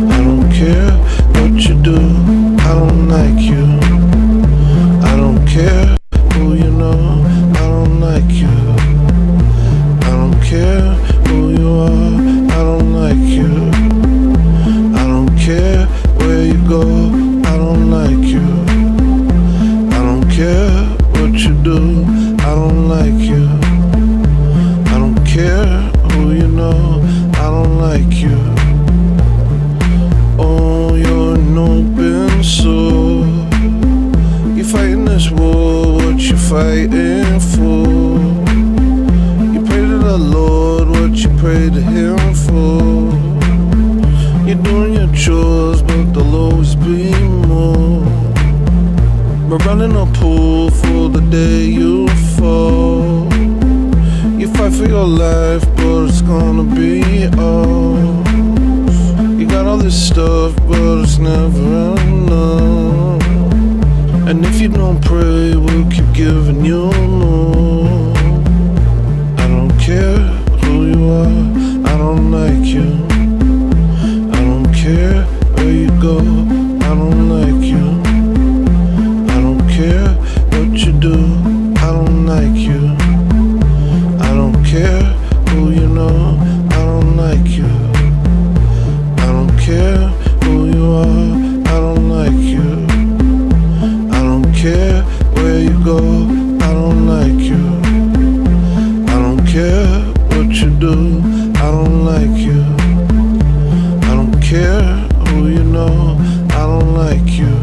I don't care what you do, I don't like you. I don't care who you know, I don't like you. I don't care who you are, I don't like you. I don't care where you go, I don't like you. I don't care what you do, I don't like you. I don't care who you know, I don't like you. Oh, you're an open soul. You're fighting this war, what you fighting for? the Lord what you pray to Him for. You're doing your chores, but there'll always be more. We're running a pool for the day you fall. You fight for your life, but it's gonna be ours. You got all this stuff, but it's never enough. And if you don't pray, we'll keep giving you more. I don't care who you are, I don't like you. I don't care where you go, I don't like you. I don't care what you do, I don't like you. I don't care who you know, I don't like you. I don't care who you are, I don't like you. I don't care where you go, I don't like you. I don't care what you do, I don't like you. I don't care who you know, I don't like you.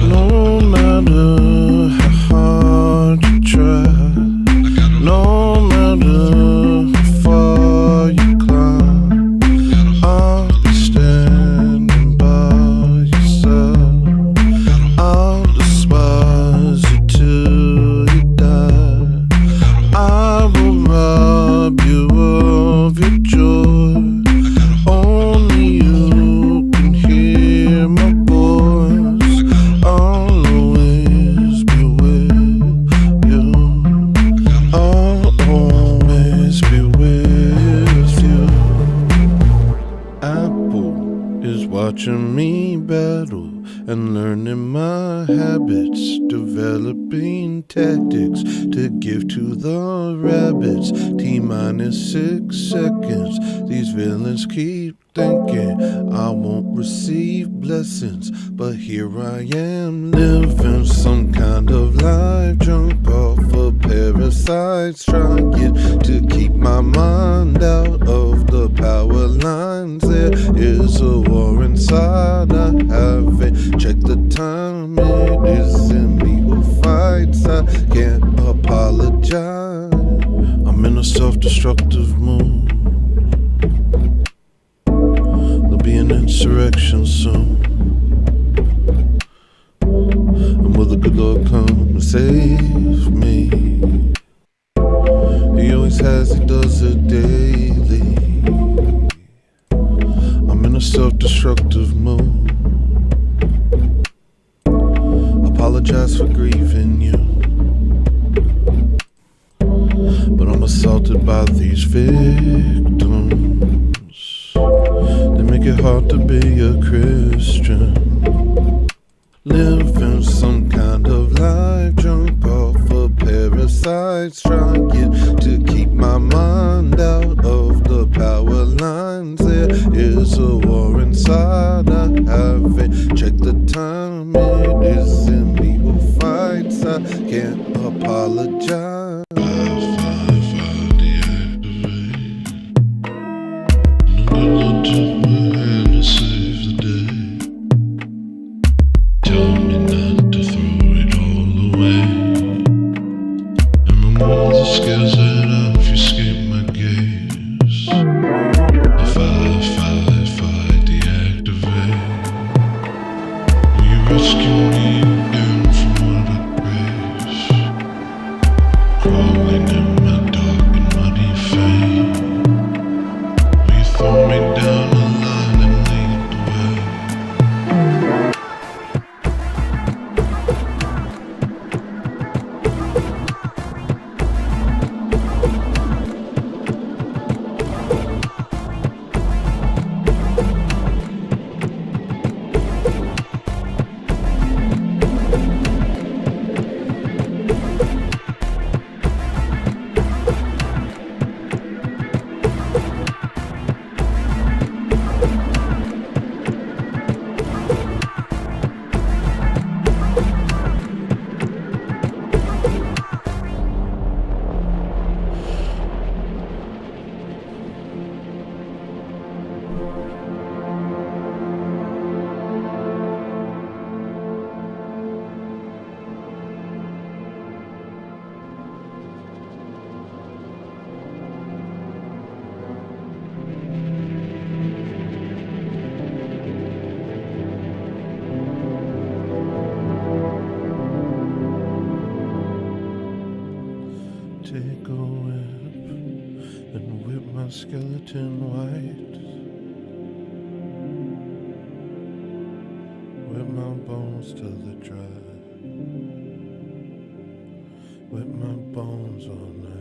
No matter how hard you try, no matter how far you climb, I'll be standing by your side. I'll despise you till you die. I will rob you of your joy. Only you can hear my voice. I'll always be with you. I'll always be with you. Apple is watching me battle and learning my habits, developing tactics to give to the rabbits. T-minus 6 seconds, these villains keep thinking I won't receive blessings, but here I am living some kind of life, drunk off of parasites, trying to keep my mind out of the power lines. There is a war inside, I haven't checked the time, it isn't me who fights, I can't apologize. I'm in a self-destructive mood. There'll be an insurrection soon. And will the good Lord come and save me? He always has, he does it daily. I'm in a self-destructive mood. Apologize for grieving you, but I'm assaulted by these victims. They make it hard to be a Christian. Living some kind of life, drunk off of parasites, trying to keep my mind out of the power lines. There is a war inside, I haven't checked the time, it isn't me who fights, I can't apologize. Rescue me again from what I grace. take a whip and whip my skeleton white. Whip my bones till they're dry. Whip my bones all night.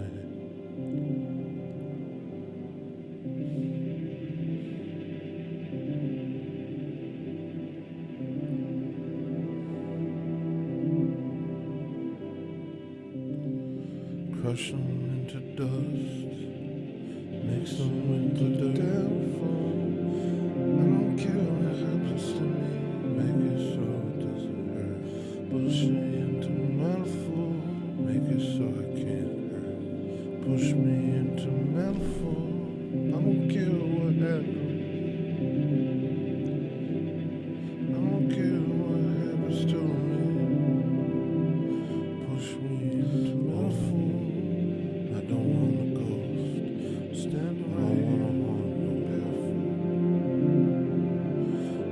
Crush them into dust. Mix them with the downfall. I don't care what happens to me. Make it so it doesn't hurt. Push me into metaphor. Make it so I can't hurt. Push me into metaphor. I don't care what happens. I don't care what happens to me. Push me into metaphor. I don't want a ghost. Stand around. I don't want no barefoot.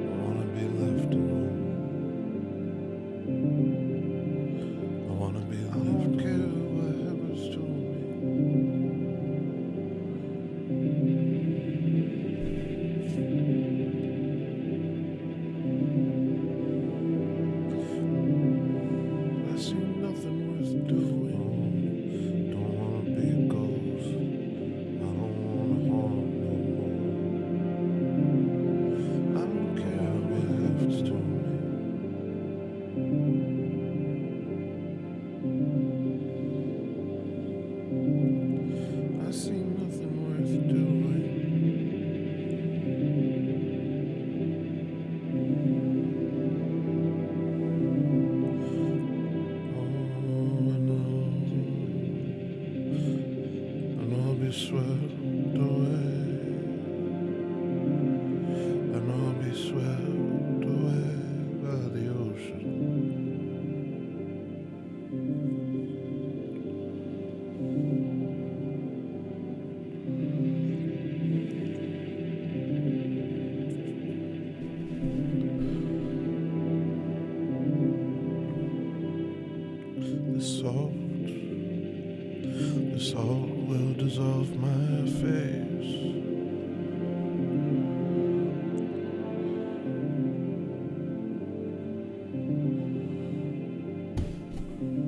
I wanna be left alone. I wanna be left. I don't care what happens to me. I see nothing worth doing. Don't wanna be a ghost. I don't wanna harm no more. I don't care what happens to me. I see nothing worth doing. Oh, I know I'll be swept away. I know I'll be swept away by the ocean. The salt will dissolve my face.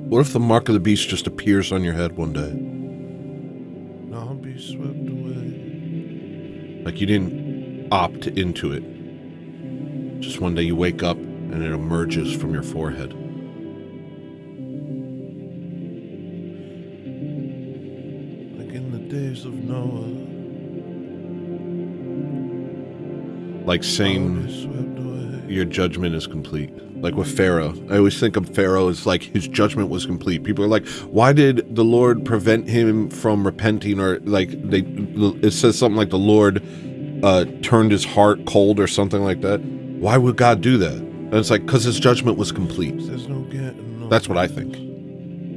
What if the mark of the beast just appears on your head one day? And I'll be swept away. Like you didn't opt into it. Just one day you wake up and it emerges from your forehead. Like in the days of Noah. Like saying your judgment is complete. Like with Pharaoh. I always think of Pharaoh as like his judgment was complete. People are like, why did the Lord prevent him from repenting? Or like it says something like the Lord turned his heart cold or something like that. Why would God do that? And it's like, because his judgment was complete. That's what I think.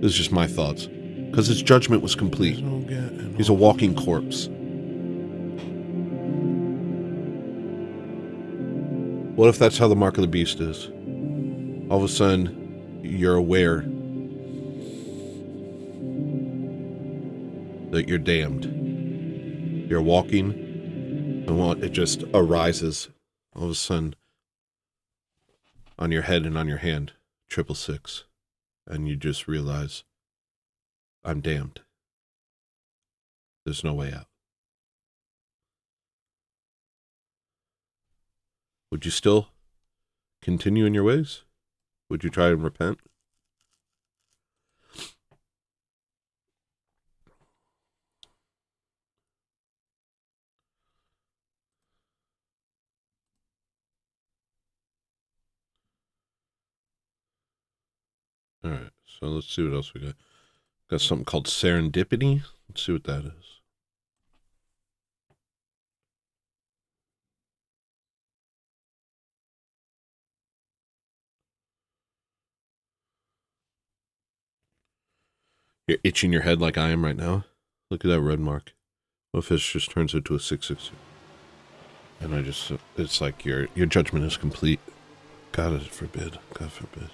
It's just my thoughts. Because his judgment was complete. He's a walking corpse. What if that's how the mark of the beast is? All of a sudden, you're aware that you're damned. You're walking, and it just arises all of a sudden on your head and on your hand, 666, and you just realize, I'm damned. There's no way out. Would you still continue in your ways? Would you try and repent? All right, so let's see what else we got. Got something called serendipity. Let's see what that is. You're itching your head like I am right now. Look at that red mark. What if it just turns into a 666? And it's like your judgment is complete. God forbid. God forbid.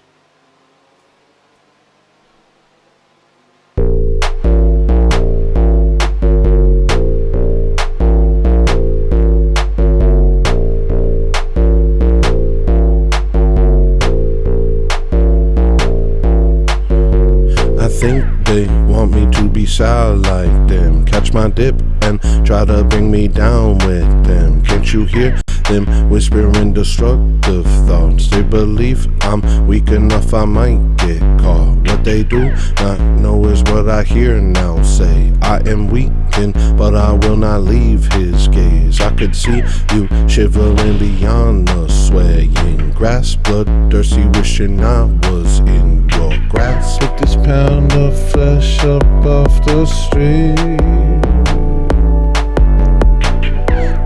think they want me to be sad like them. Catch my dip and try to bring me down with them. Can't you hear them whispering destructive thoughts? They believe I'm weak enough I might get caught. What they do not know is what I hear now say. I am weakened, but I will not leave his gaze. I could see you shivering beyond the swaying grass, bloodthirsty, wishing I was in your grasp. Pick this pound of flesh up off the street,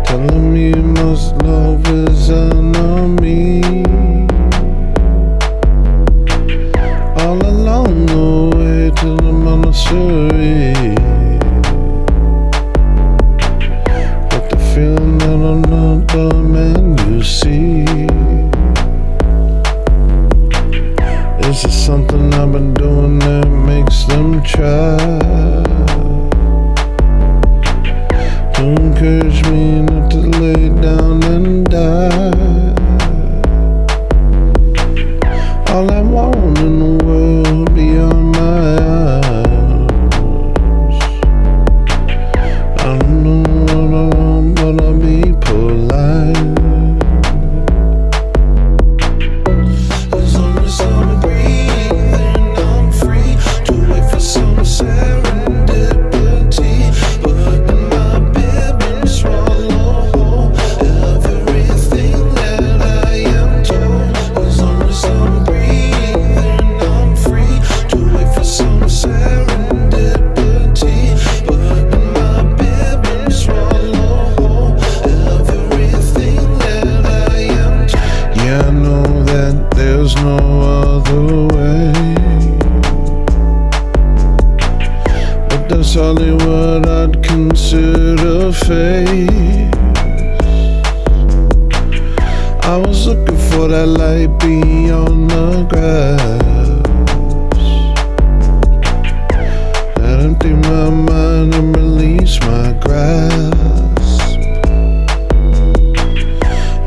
telling me most love is enemy. All along the way to the monastery, but the feeling that I'm not the man you see. Is it something I've been doing that makes them try to encourage me not to lay down and die? All I want in the world beyond my eyes. I don't know what I want, but I'll be polite. As long as I'm breathing, I'm free to wait for some serendipity. But in my bed and swallow whole everything that I am told. As long as I'm breathing, I'm free to wait for some serendipity. But in my bed and swallow whole everything that I am told. Yeah, I know that there's no other way, but that's hardly what I'd consider fate. I was looking for that light beyond the grass, that empty my mind and release my grasp,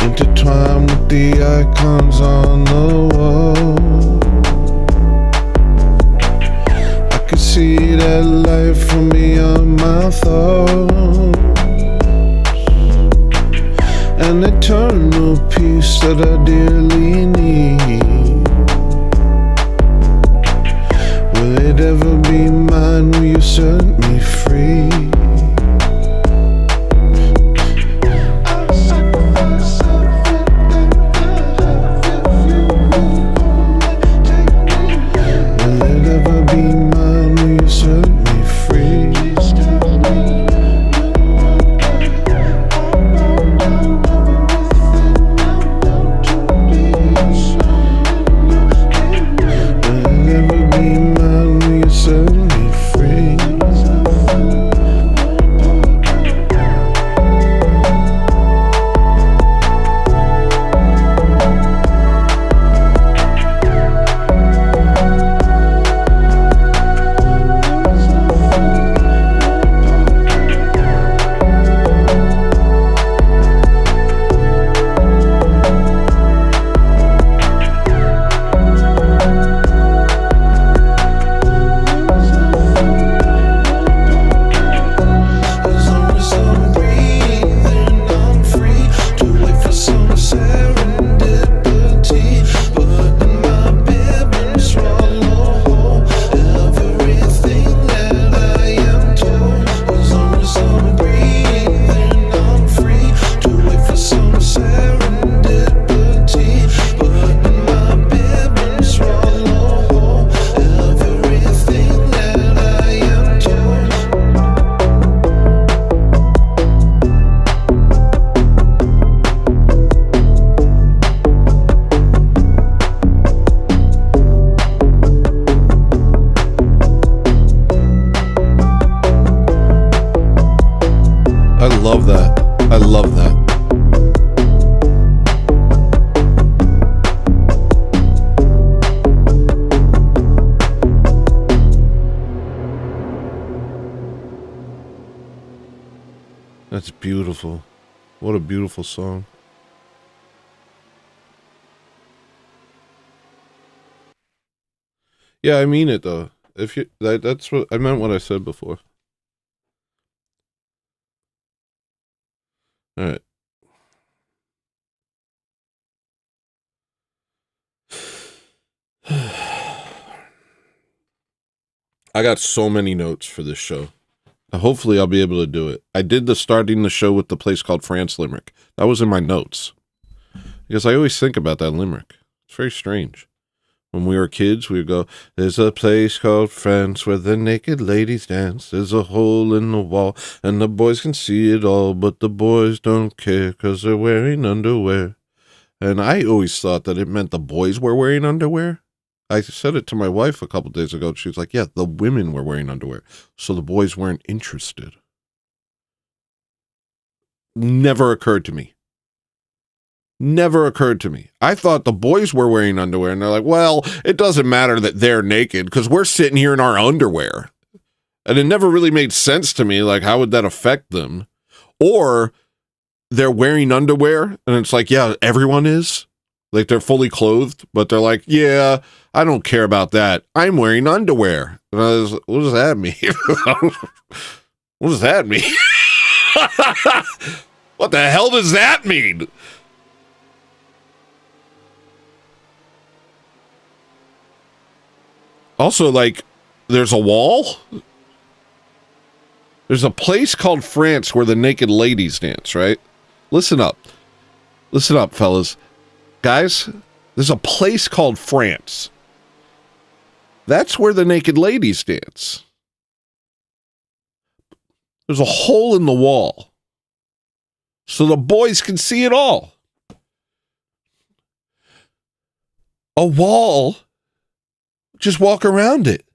intertwined with the icons on the wall. I could see that light from beyond my thoughts, an eternal peace that I dearly need. Will it ever be mine? Will you set me free? Will it ever be mine? Will you set me free? Will it ever be mine? Will you set me free? As long as I'm breathing, I'm free to wait for some serendipity. But in my bed and swallow whole everything that I am told. As long as I'm breathing, I'm free to wait for some serendipity. But in my bed and swallow whole everything that I am told. I love that. I love that. That's beautiful. What a beautiful song. Yeah, I mean it though. if you that's what I meant. What I said before. All right. I got so many notes for this show. Hopefully, I'll be able to do it. I did the starting the show with the place called France Limerick. That was in my notes because I always think about that limerick. It's very strange. When we were kids, we would go, "There's a place called France where the naked ladies dance. There's a hole in the wall, and the boys can see it all, but the boys don't care because they're wearing underwear." And I always thought that it meant the boys were wearing underwear. I said it to my wife a couple days ago. She was like, yeah, the women were wearing underwear, so the boys weren't interested. Never occurred to me. Never occurred to me. I thought the boys were wearing underwear, and they're like, well, it doesn't matter that they're naked because we're sitting here in our underwear. And it never really made sense to me, like, how would that affect them? Or they're wearing underwear, and it's like, yeah, everyone is. Like, they're fully clothed, but they're like, yeah, I don't care about that. I'm wearing underwear. And I was, what does that mean? What does that mean? What the hell does that mean? Also, like, there's a wall. There's a place called France where the naked ladies dance, right? Listen up. Listen up, fellas. Guys, there's a place called France. That's where the naked ladies dance. There's a hole in the wall, so the boys can see it all. A wall, just walk around it.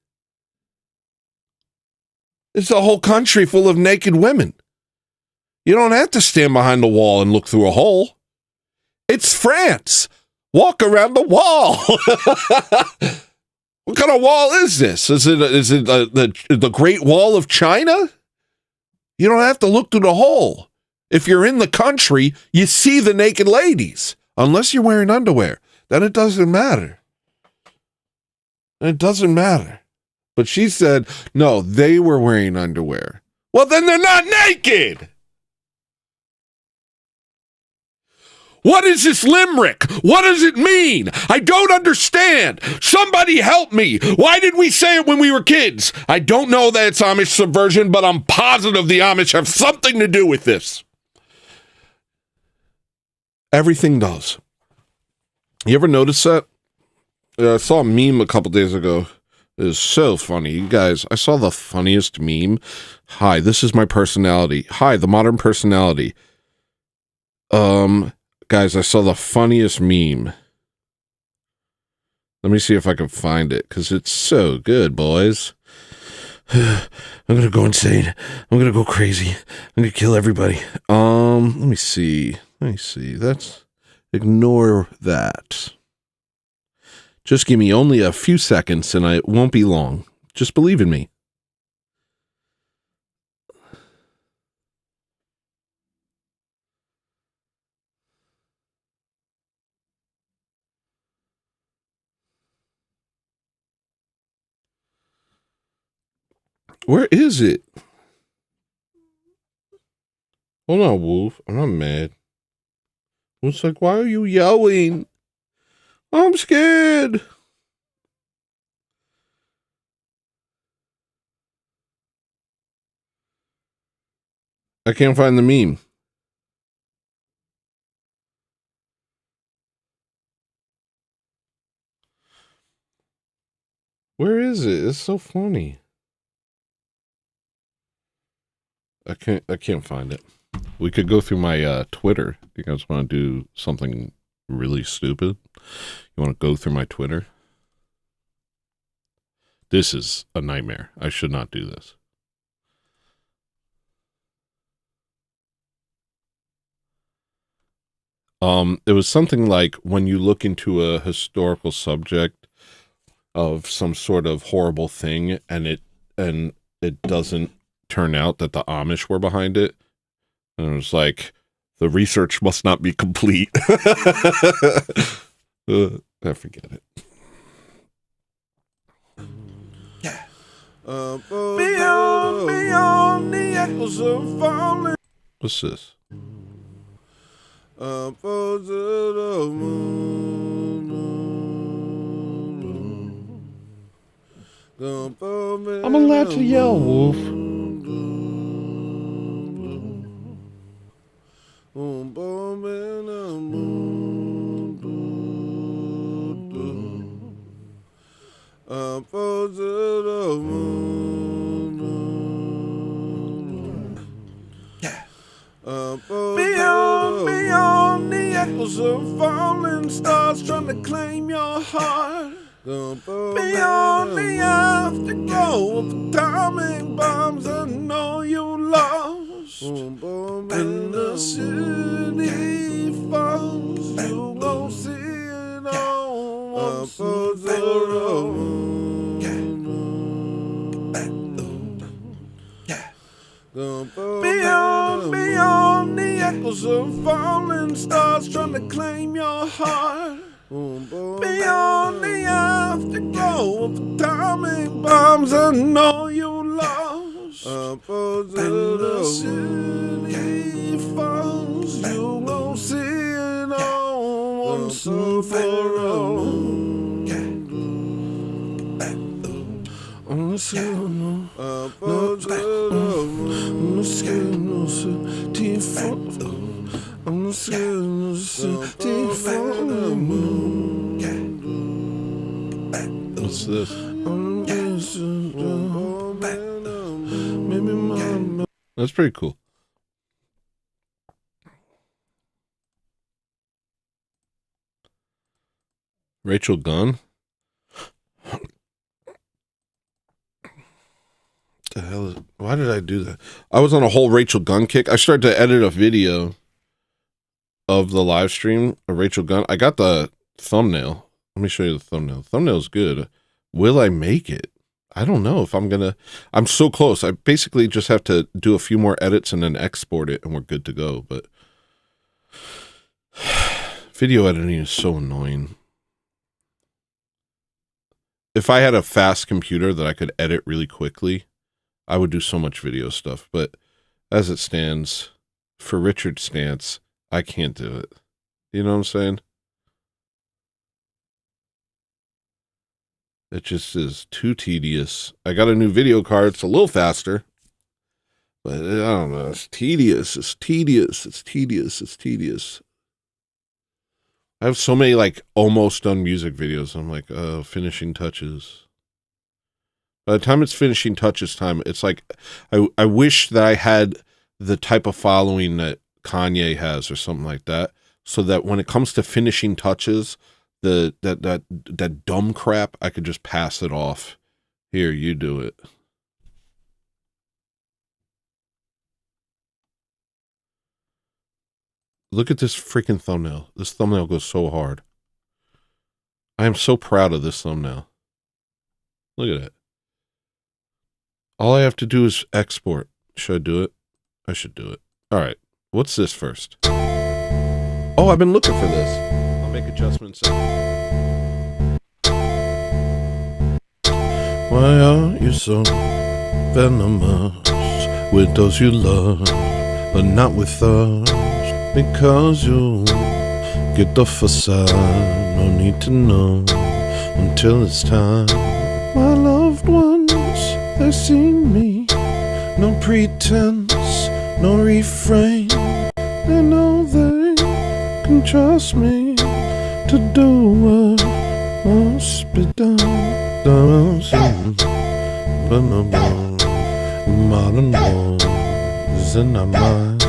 It's a whole country full of naked women. You don't have to stand behind the wall and look through a hole. It's France. Walk around the wall. What kind of wall is this? Is it the Great Wall of China? You don't have to look through the hole. If you're in the country, you see the naked ladies. Unless you're wearing underwear. Then it doesn't matter. It doesn't matter. But she said, no, they were wearing underwear. Well, then they're not naked. What is this limerick? What does it mean? I don't understand. Somebody help me. Why did we say it when we were kids? I don't know that it's Amish subversion, but I'm positive the Amish have something to do with this. Everything does. You ever notice that? I saw a meme a couple days ago. It was so funny. You guys, I saw the funniest meme. Hi, this is my personality. Hi, the modern personality. Guys, I saw the funniest meme. Let me see if I can find it, because it's so good, boys. I'm going to go insane. I'm going to go crazy. I'm going to kill everybody. Let me see. Ignore that. Just give me only a few seconds, and it won't be long. Just believe in me. Where is it? Hold on, Wolf. I'm not mad. Wolf's like, why are you yelling? I'm scared. I can't find the meme. Where is it? It's so funny. I can't find it. We could go through my Twitter. You guys want to do something really stupid? You want to go through my Twitter? This is a nightmare. I should not do this. It was something like when you look into a historical subject of some sort of horrible thing and it doesn't turn out that the Amish were behind it. And it was like, the research must not be complete. I forget it. Yeah. Beyond the echoes of falling. What's this? Up to the moon. I'm allowed to yell, Wolf. Up to the moon. Yeah. Beyond the echoes of falling stars trying to claim your heart. Beyond the afterglow of atomic bombs, I know you lost. When the city falls, you gon' see it all once and for all. Beyond the echoes of falling stars trying to claim your heart. Beyond the afterglow of atomic bombs, I know you lost. When the city falls, you gon' see it all once and for all. I'm What's this? That's pretty cool. Rachel Gunn? The hell is, why did I do that? I was on a whole Rachel Gunn kick. I started to edit a video of the live stream of Rachel Gunn. I got the thumbnail. Let me show you the thumbnail. The thumbnail's good. Will I make it? I don't know if I'm gonna. I'm so close. I basically just have to do a few more edits and then export it and we're good to go. But video editing is so annoying. If I had a fast computer that I could edit really quickly, I would do so much video stuff, but as it stands, for Richard's stance, I can't do it. You know what I'm saying? It just is too tedious. I got a new video card. It's a little faster, but I don't know. It's tedious. It's tedious. It's tedious. It's tedious. I have so many like almost done music videos. I'm like, finishing touches. By the time it's finishing touches time, it's like, I wish that I had the type of following that Kanye has or something like that, so that when it comes to finishing touches, that dumb crap, I could just pass it off. Here, you do it. Look at this freaking thumbnail. This thumbnail goes so hard. I am so proud of this thumbnail. Look at it. All I have to do is export. Should I do it? I should do it. All right. What's this first? Oh, I've been looking for this. I'll make adjustments. Why are you so venomous with those you love, but not with us? Because you get the facade. No need to know until it's time. My loved ones, they see me. No pretense, no refrain. They know they can trust me to do what must be done. Modern wars in our minds.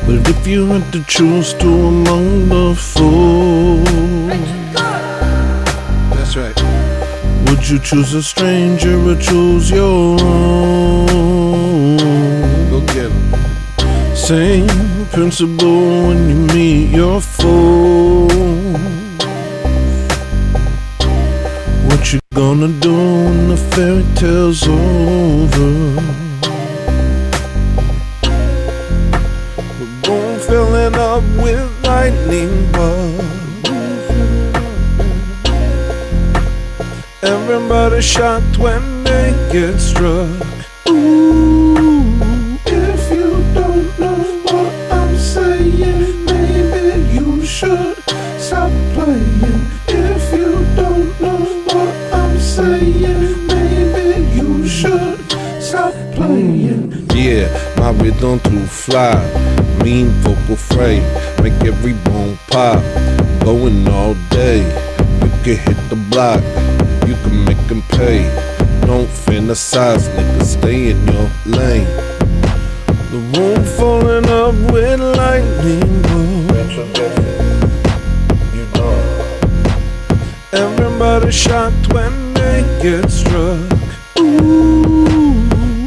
But if you had to choose two among the four, that's right. Would you choose a stranger or choose your own? Go get him. Same principle when you meet your foe. What you gonna gonna do when the fairy tale's over? We're going filling up with lightning bugs. Everybody shocked when they get struck. Ooh, if you don't know what I'm saying, maybe you should stop playing. If you don't know what I'm saying, maybe you should stop playing. Yeah, my rhythm too fly, mean vocal fray, make every bone pop, going all day. You can hit the block, you can make them pay. Don't fantasize, nigga, stay in your lane. The room falling up with lightning bolts. You know. Everybody shocked when they get struck. Ooh,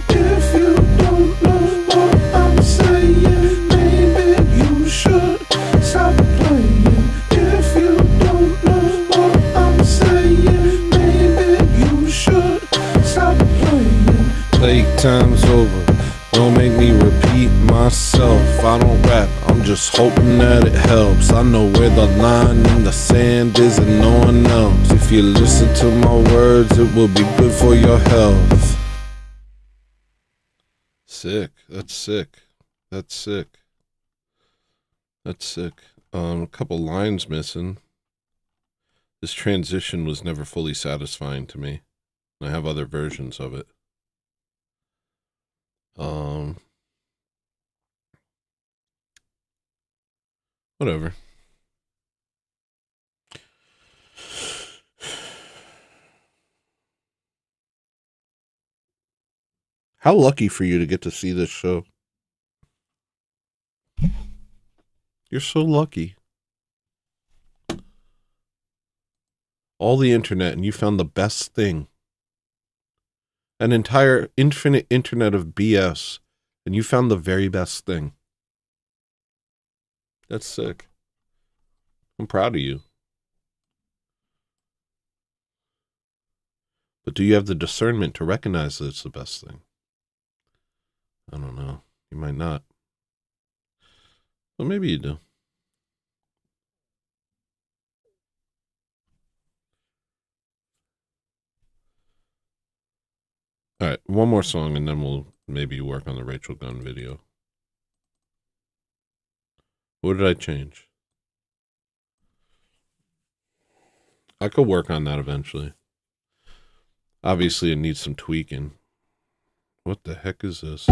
if you don't know what I'm saying, maybe you should stop playing. If you don't know what I'm saying, maybe you should stop playing. Playtime's over, don't make me repeat myself. I don't rap, I'm just hoping that it helps. I know where the line in the sand is and no one else. If you listen to my words, it will be good for your health. Sick, that's sick, that's sick, that's sick. A couple lines missing. This transition was never fully satisfying to me. I have other versions of it. Whatever. How lucky for you to get to see this show. You're so lucky. All the internet, and you found the best thing. An entire infinite internet of BS, and you found the very best thing. That's sick. I'm proud of you. But do you have the discernment to recognize that it's the best thing? I don't know. You might not. Well, maybe you do. All right, one more song, and then we'll maybe work on the Rachel Gunn video. What did I change? I could work on that eventually. Obviously, it needs some tweaking. What the heck is this?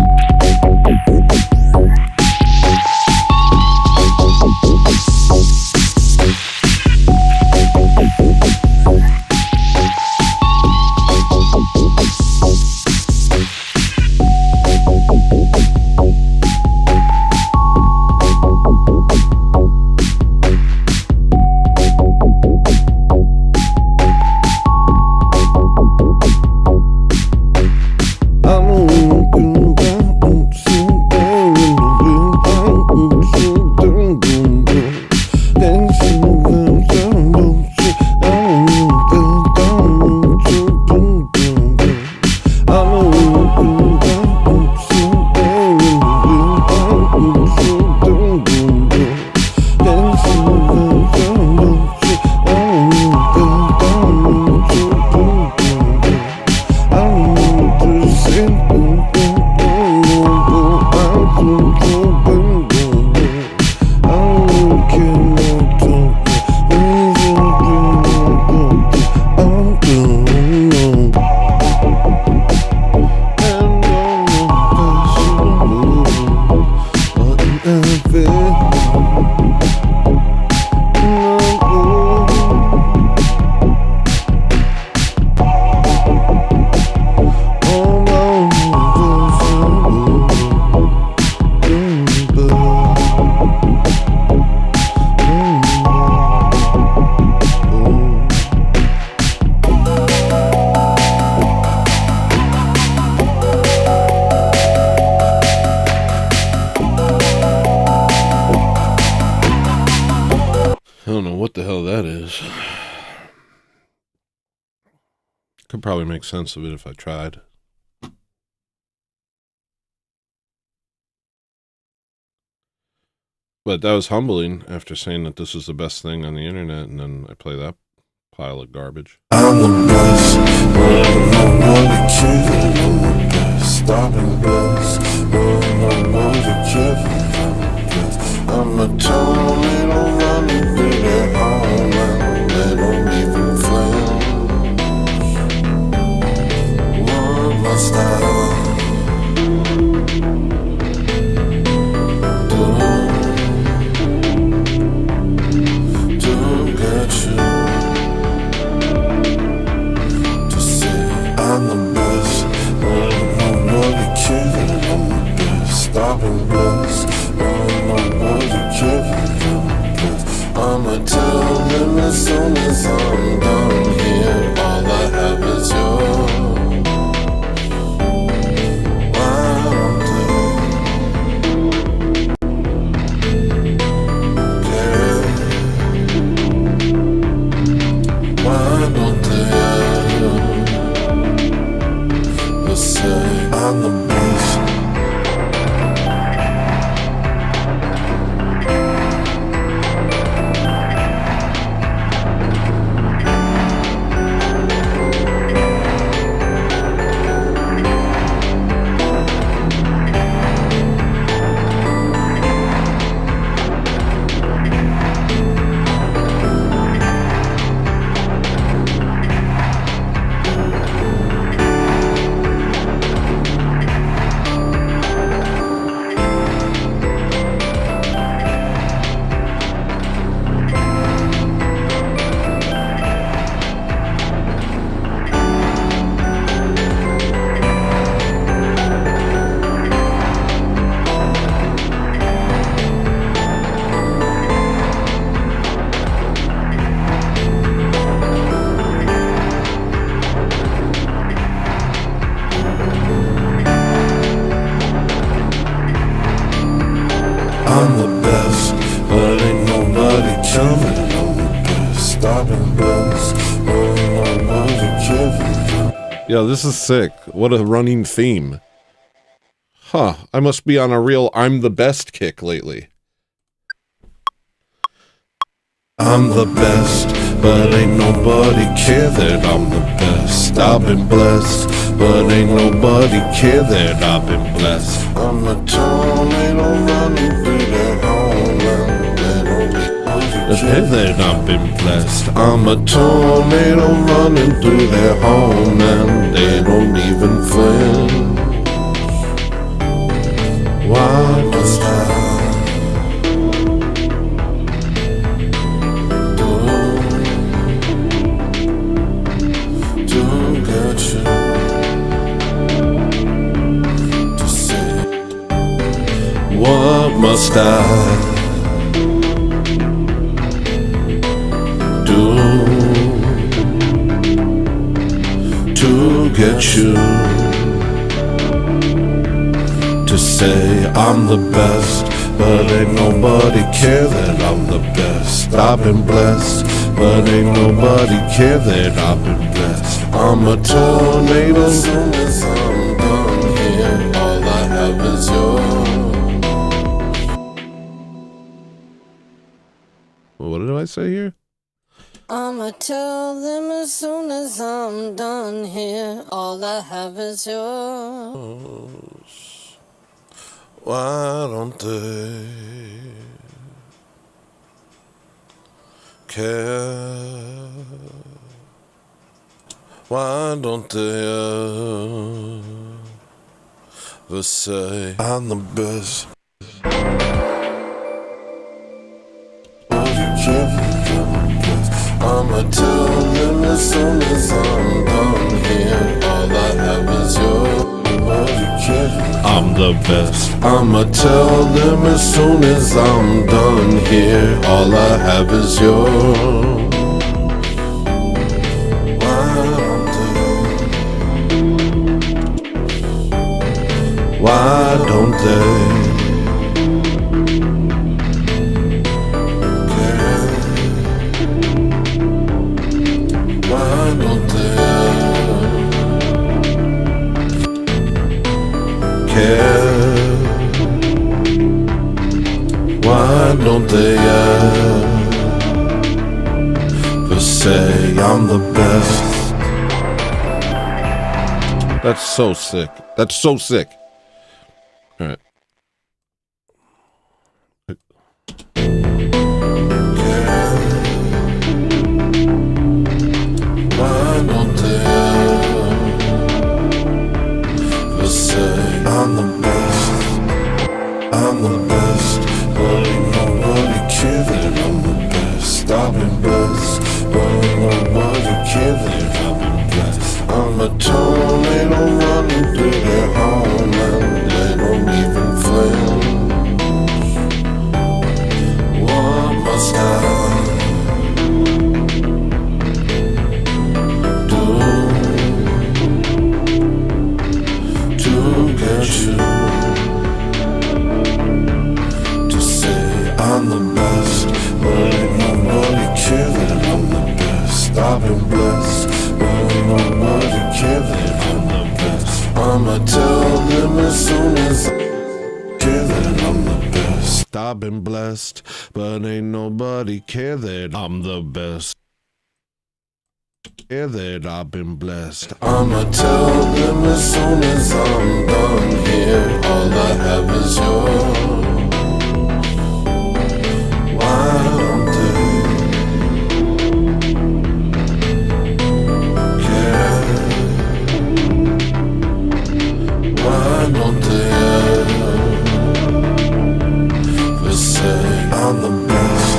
Could probably make sense of it if I tried. But that was humbling after saying that this is the best thing on the internet, and then I play that pile of garbage. I'm the best, but nobody cares. I'm the best, I've been blessed, but nobody cares. I'm a tall little running through their home, and they don't even flinch. What must I do to get you to say I'm the best, but nobody cares. I'm the best, I've been blessed, but nobody cares. I'ma tell them as soon as I'm done here, all I have is yours. Why don't they care? Why don't they ever say I'm the best? I'm the best, but ain't nobody coming. I'm the best, I've been blessed, but ain't nobody cares. Yeah, this is sick. What a running theme. Huh, I must be on a real I'm the best kick lately. I'm the best, but ain't nobody care that I'm the best. I've been blessed, but ain't nobody care that I've been blessed. I'm a tornado running through their homeland. They don't care that I've been blessed. I'm a tornado running through their homeland. They don't even flinch. Why must I what must I do to get you to say I'm the best, but ain't nobody care that I'm the best. I've been blessed, but ain't nobody care that I've been blessed. I'm a tornado soon as I'm done here. All I have is yours. What did I say here? I'ma tell them as soon as I'm done here, all I have is yours. Why don't they care? Why don't they ever say I'm the best? I'ma tell them as soon as I'm done here, all I have is yours. I'm the best. I'ma tell them as soon as I'm done here, all I have is yours. Why don't they care? Why don't they care? Why don't they ever say I'm the best? That's so sick. That's so sick. All right. Why don't they ever say I'm the best? I'm the best, but ain't nobody care that I'm the best. I've been blessed, but ain't nobody care that I've been blessed. I'm a tornado running through their homeland. They don't even flinch. What must I do to get you to say I'm the best? But ain't nobody care that I'm the best. I've been blessed, but ain't nobody care that I'm the best. I'ma tell them as soon as I care that I'm the best. I've been blessed, but ain't nobody care that I'm the best. Care that I've been blessed. I'ma tell them as soon as I'm done here. All I have is yours. Why don't they care? Why don't they ever say I'm the best?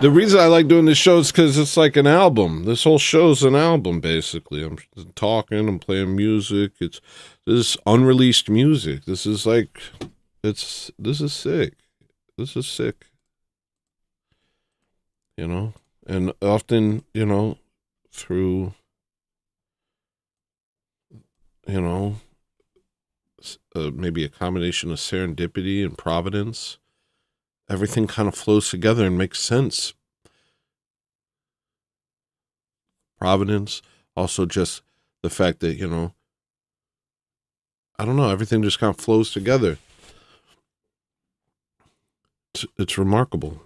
The reason I like doing this show is because it's like an album. This whole show's an album, basically. I'm talking, I'm playing music. This is unreleased music. This is like, this is sick. This is sick. You know? And often, you know, through, you know, maybe a combination of serendipity and providence, everything kind of flows together and makes sense. Providence, also just the fact that, you know, I don't know, everything just kind of flows together. It's remarkable.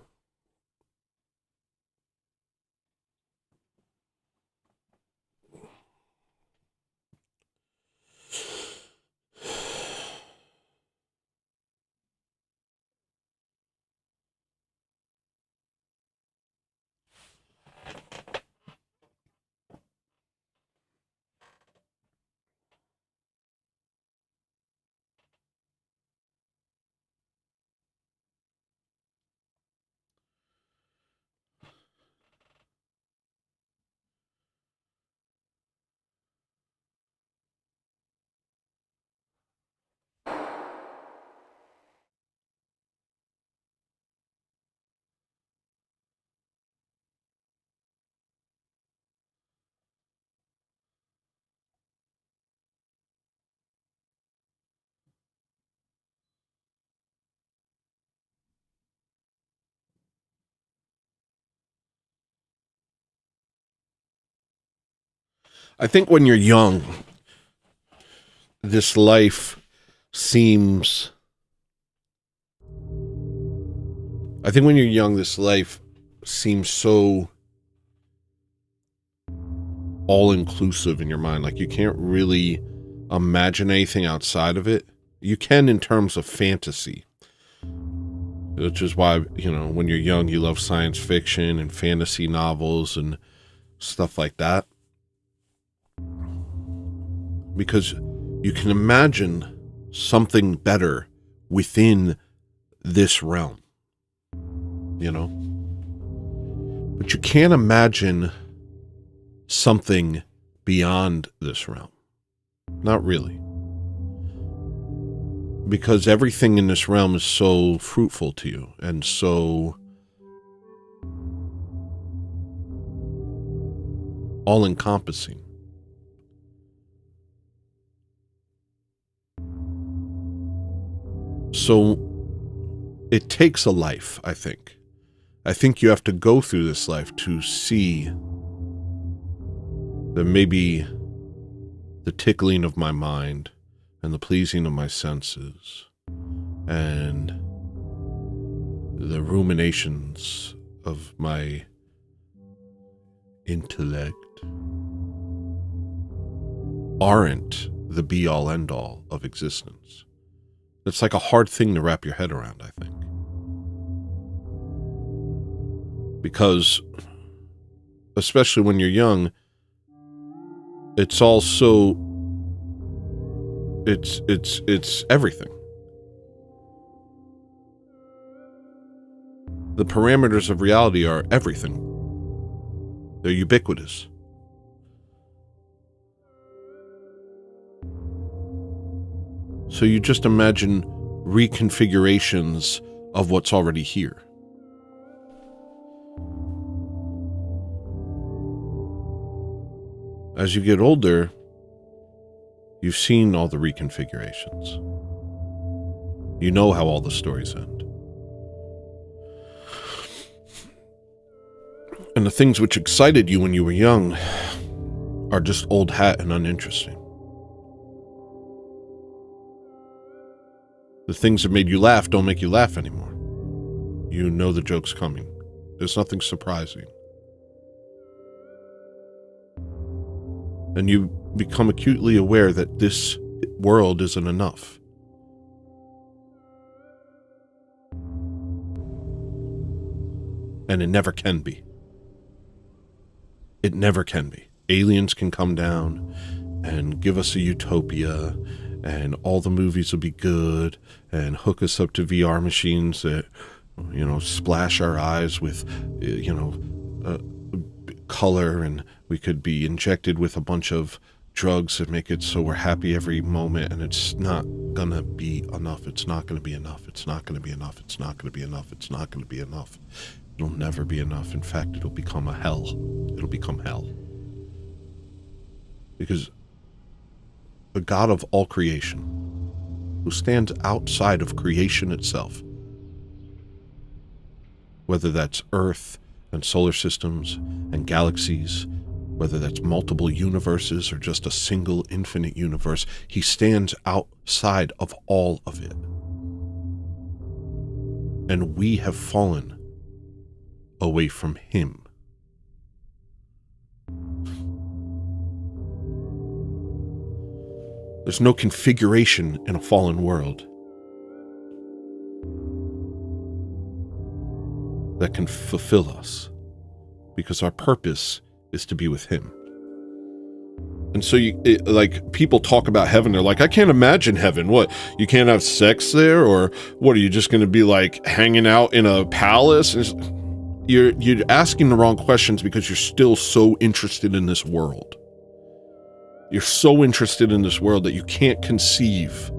I think when you're young, this life seems... I think when you're young, this life seems so all-inclusive in your mind. Like, you can't really imagine anything outside of it. You can in terms of fantasy. Which is why, you know, when you're young, you love science fiction and fantasy novels and stuff like that. Because you can imagine something better within this realm, you know? But you can't imagine something beyond this realm. Not really. Because everything in this realm is so fruitful to you and so all-encompassing. So it takes a life, I think. I think you have to go through this life to see that maybe the tickling of my mind and the pleasing of my senses and the ruminations of my intellect aren't the be-all end-all of existence. It's like a hard thing to wrap your head around, I think. Because, especially when you're young, it's all so... It's everything. The parameters of reality are everything. They're ubiquitous. So you just imagine reconfigurations of what's already here. As you get older, you've seen all the reconfigurations. You know how all the stories end. And the things which excited you when you were young are just old hat and uninteresting. The things that made you laugh don't make you laugh anymore. You know the joke's coming. There's nothing surprising. And you become acutely aware that this world isn't enough. And it never can be. It never can be. Aliens can come down and give us a utopia, and all the movies will be good, and hook us up to VR machines that, you know, splash our eyes with, you know, color, and we could be injected with a bunch of drugs that make it so we're happy every moment, and it's not gonna be enough. It's not gonna be enough. It's not gonna be enough. It's not gonna be enough. It's not gonna be enough. It'll never be enough. In fact, it'll become a hell. It'll become hell. Because the God of all creation, who stands outside of creation itself, whether that's Earth and solar systems and galaxies, whether that's multiple universes or just a single infinite universe, he stands outside of all of it. And we have fallen away from him. There's no configuration in a fallen world that can fulfill us, because our purpose is to be with him. And so like people talk about heaven, they're like, I can't imagine heaven. What, you can't have sex there? Or what, are you just going to be like hanging out in a palace? You're asking the wrong questions, because you're still so interested in this world. You're so interested in this world that you can't conceive,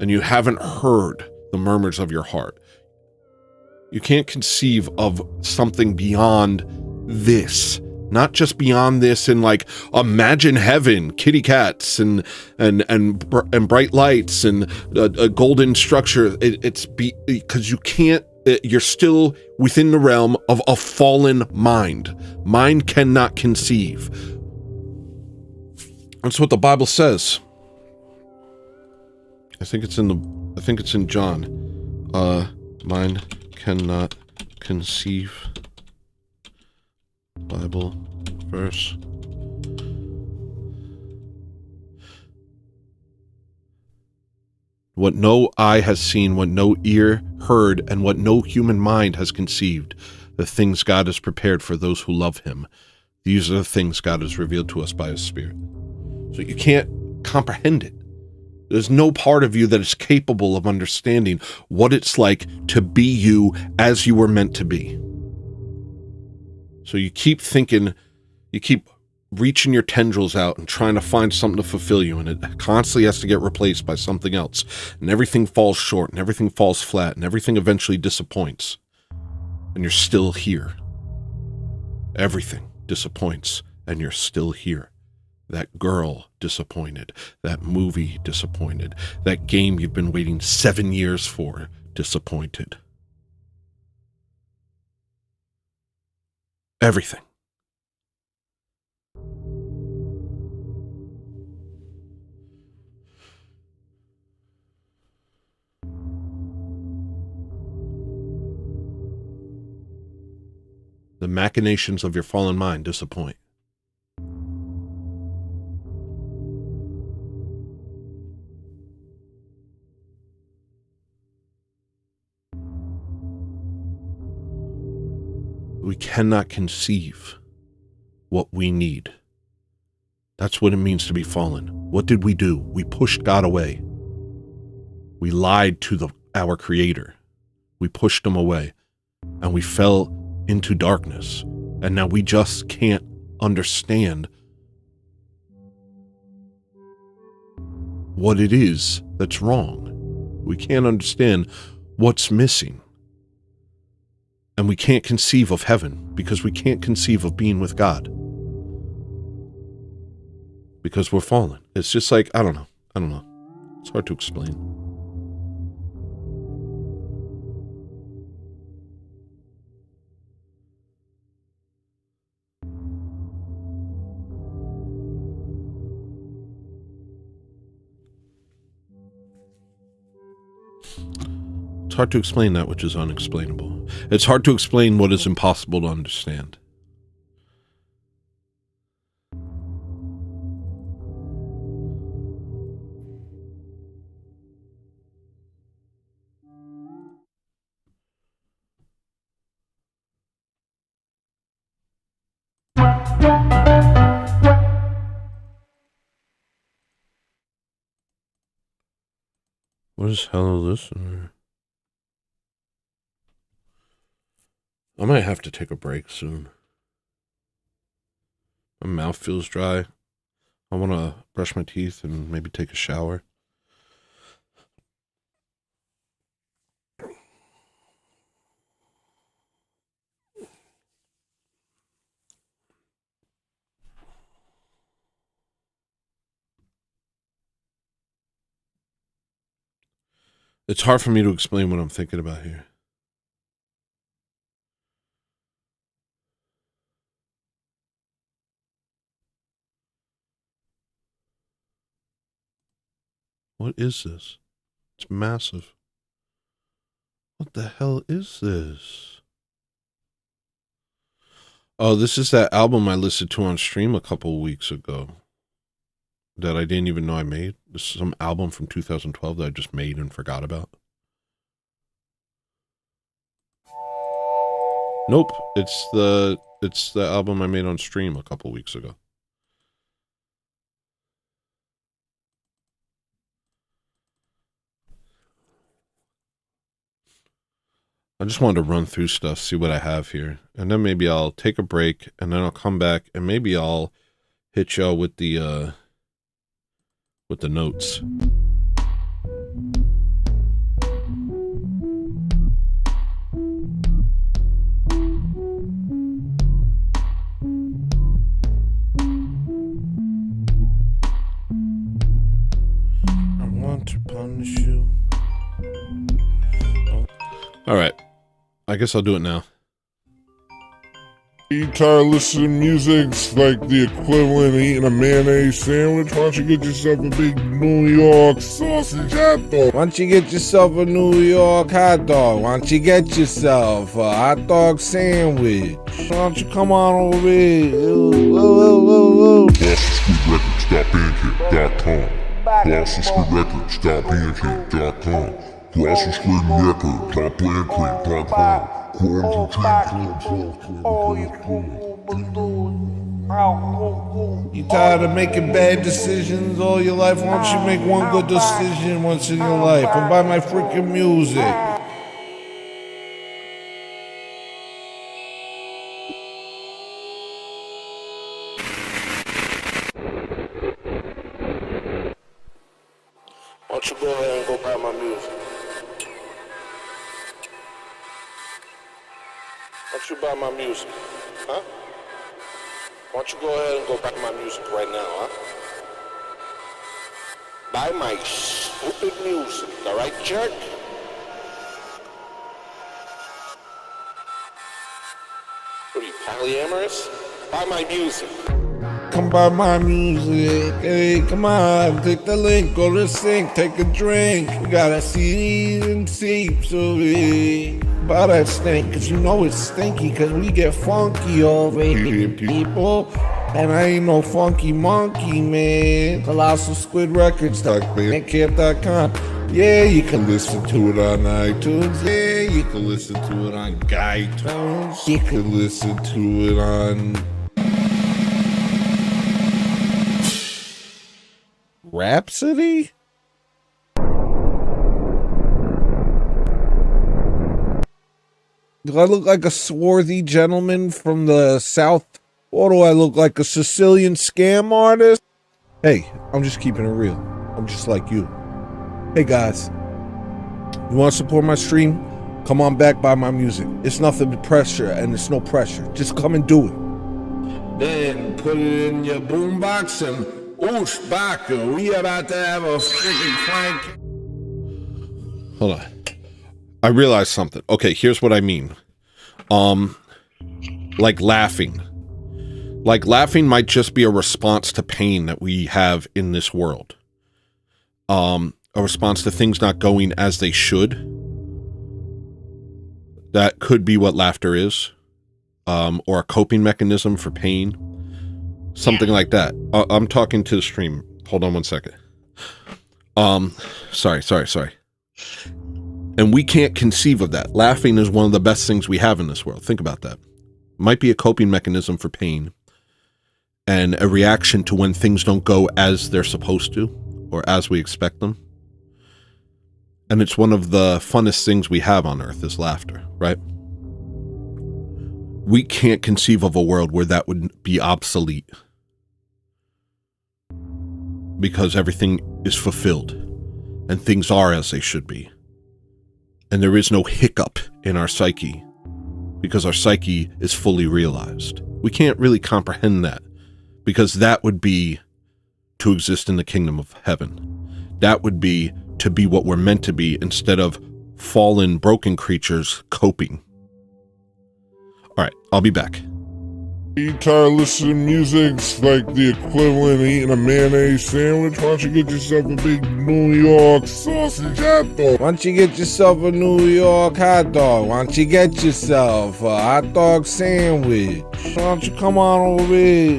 and you haven't heard the murmurs of your heart. You can't conceive of something beyond this, not just beyond this and like imagine heaven, kitty cats and bright lights and a golden structure. It's because you can't. You're still within the realm of a fallen mind. Mind cannot conceive. That's what the Bible says. I think it's in John. Mind cannot conceive. Bible verse. What no eye has seen, what no ear heard, and what no human mind has conceived, the things God has prepared for those who love him. These are the things God has revealed to us by his Spirit. So you can't comprehend it. There's no part of you that is capable of understanding what it's like to be you as you were meant to be. So you keep thinking, you keep reaching your tendrils out and trying to find something to fulfill you, and it constantly has to get replaced by something else. And everything falls short, and everything falls flat, and everything eventually disappoints. And you're still here. Everything disappoints, and you're still here. That girl disappointed. That movie disappointed. That game you've been waiting 7 years for disappointed. Everything. The machinations of your fallen mind disappoint. We cannot conceive what we need. That's what it means to be fallen. What did we do? We pushed God away. We lied to our Creator. We pushed him away. And we fell into darkness. And now we just can't understand what it is that's wrong. We can't understand what's missing. And we can't conceive of heaven because we can't conceive of being with God. Because we're fallen. It's just like, I don't know. It's hard to explain. It's hard to explain that which is unexplainable. It's hard to explain what is impossible to understand. What is HEllolisTENER? I might have to take a break soon. My mouth feels dry. I want to brush my teeth and maybe take a shower. It's hard for me to explain what I'm thinking about here. What is this? It's massive. What the hell is this? Oh, this is that album I listened to on stream a couple weeks ago that I didn't even know I made. This is some album from 2012 that I just made and forgot about. Nope, it's the album I made on stream a couple weeks ago. I just wanted to run through stuff, see what I have here. And then maybe I'll take a break, and then I'll come back, and maybe I'll hit y'all with the notes. I want to punish you. All right. I guess I'll do it now. You tired of listening to music's like the equivalent of eating a mayonnaise sandwich? Why don't you get yourself a big New York sausage hot dog? Why don't you get yourself a New York hot dog? Why don't you get yourself a hot dog sandwich? Why don't you come on over here? BlossoMSquidRecords.bandcamp.com. BlossoMSquidRecords.bandcamp.com. You tired of making bad decisions all your life? Why don't you make one good decision once in your life and buy my freaking music? Why don't you go ahead and go buy my music? Why don't you buy my music? Huh? Why don't you go ahead and go buy my music right now, huh? Buy my stupid music, alright, jerk? What are you, polyamorous? Buy my music. Come buy my music, hey, come on, click the link, go to the sink, take a drink. We got a CDs and tapes of it. Buy that stink, cause you know it's stinky, cause we get funky over here, people. And I ain't no funky monkey, man. Colossal Squid Records, bandcamp.com. Yeah, you can listen to it on iTunes. Yeah, you can listen to it on iTunes. You can listen to it on Rhapsody? Do I look like a swarthy gentleman from the South? Or do I look like a Sicilian scam artist? Hey, I'm just keeping it real. I'm just like you. Hey guys, you want to support my stream? Come on back, buy my music. It's nothing but pressure, and it's no pressure. Just come and do it. Then put it in your boombox and oosh, baka, we about to have a freaking crank. Hold on. I realized something. Okay, here's what I mean. Like laughing. Like laughing might just be a response to pain that we have in this world. A response to things not going as they should. That could be what laughter is. Or a coping mechanism for pain. Something like that. I'm talking to the stream. Hold on one second. Sorry. And we can't conceive of that. Laughing is one of the best things we have in this world. Think about that. Might be a coping mechanism for pain. And a reaction to when things don't go as they're supposed to. Or as we expect them. And it's one of the funnest things we have on Earth is laughter, right? We can't conceive of a world where that would be obsolete. Because everything is fulfilled. And things are as they should be. And there is no hiccup in our psyche. Because our psyche is fully realized. We can't really comprehend that. Because that would be to exist in the kingdom of heaven. That would be to be what we're meant to be instead of fallen, broken creatures coping. All right, I'll be back. You tired of listening to music's like the equivalent of eating a mayonnaise sandwich? Why don't you get yourself a big New York sausage hot dog? Why don't you get yourself a New York hot dog? Why don't you get yourself a hot dog sandwich? Why don't you come on over here?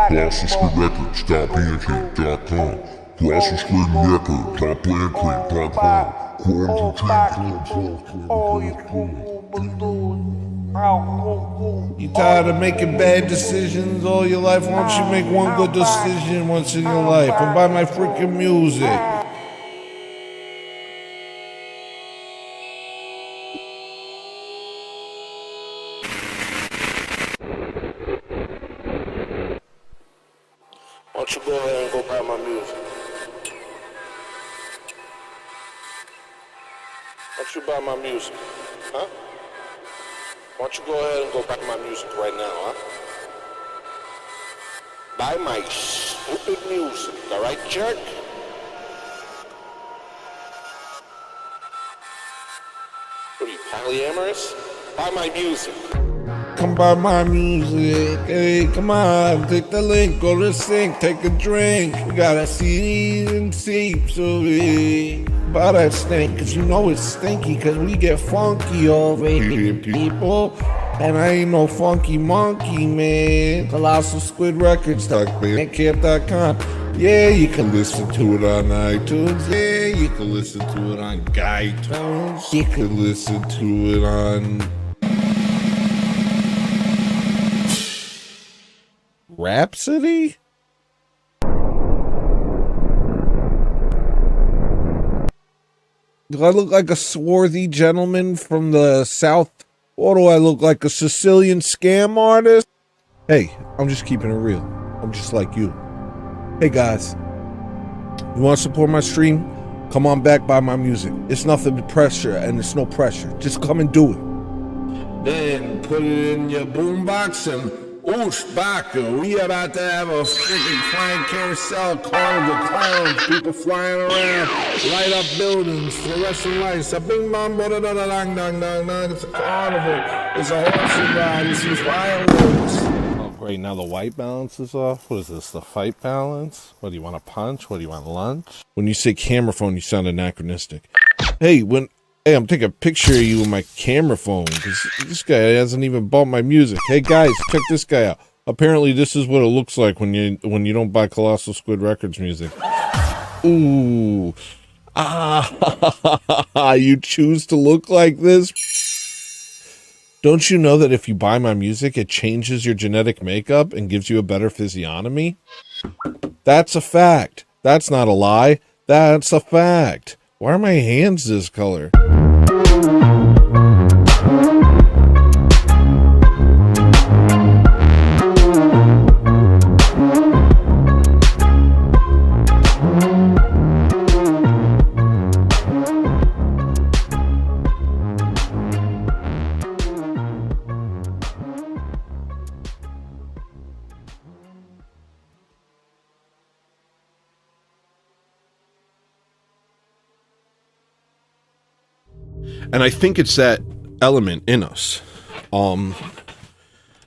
GlossonSquidRecords.bandcamp.com. GlossonSquidRecords.bandcamp.com. You tired of making bad decisions all your life? Why don't you make one good decision once in your life and buy my freaking music? Why don't you go ahead and go buy my music? Why don't you buy my music? Huh? Why don't you go ahead and go buy my music right now, huh? Buy my stupid music, alright, jerk? What are you, polyamorous? Buy my music. Come buy my music, hey, come on, click the link, go to the sink, take a drink. We got a CDs and tapes of it. Buy that stink, cause you know it's stinky, cause we get funky over here, people. And I ain't no funky monkey, man. Colossal Squid Records, bandcamp.com. Yeah, you can listen to it on iTunes. Yeah, you can listen to it on GuyTunes. You can listen to it on Rhapsody? Do I look like a swarthy gentleman from the South? Or do I look like a Sicilian scam artist? Hey, I'm just keeping it real. I'm just like you. Hey guys, you want to support my stream? Come on back, buy my music. It's nothing but pressure, and it's no pressure. Just come and do it. Then put it in your boombox and oosh baka. We about to have a freaking flying carousel, carnival, clowns, people flying around, light up buildings, fluorescent lights, a bing bong, da da da dang dang dang dang. It's a carnival. It's a horse ride. It's some fireworks. Oh, great. Now the white balance is off. What is this? The fight balance? What do you want, a punch? What do you want, lunch? When you say camera phone, you sound anachronistic. Hey, I'm taking a picture of you with my camera phone because this guy hasn't even bought my music. Hey guys, check this guy out. Apparently, this is what it looks like when you don't buy Colossal Squid Records music. Ooh, you choose to look like this. Don't you know that if you buy my music, it changes your genetic makeup and gives you a better physiognomy? That's a fact. That's not a lie. That's a fact. Why are my hands this color? And I think it's that element in us. And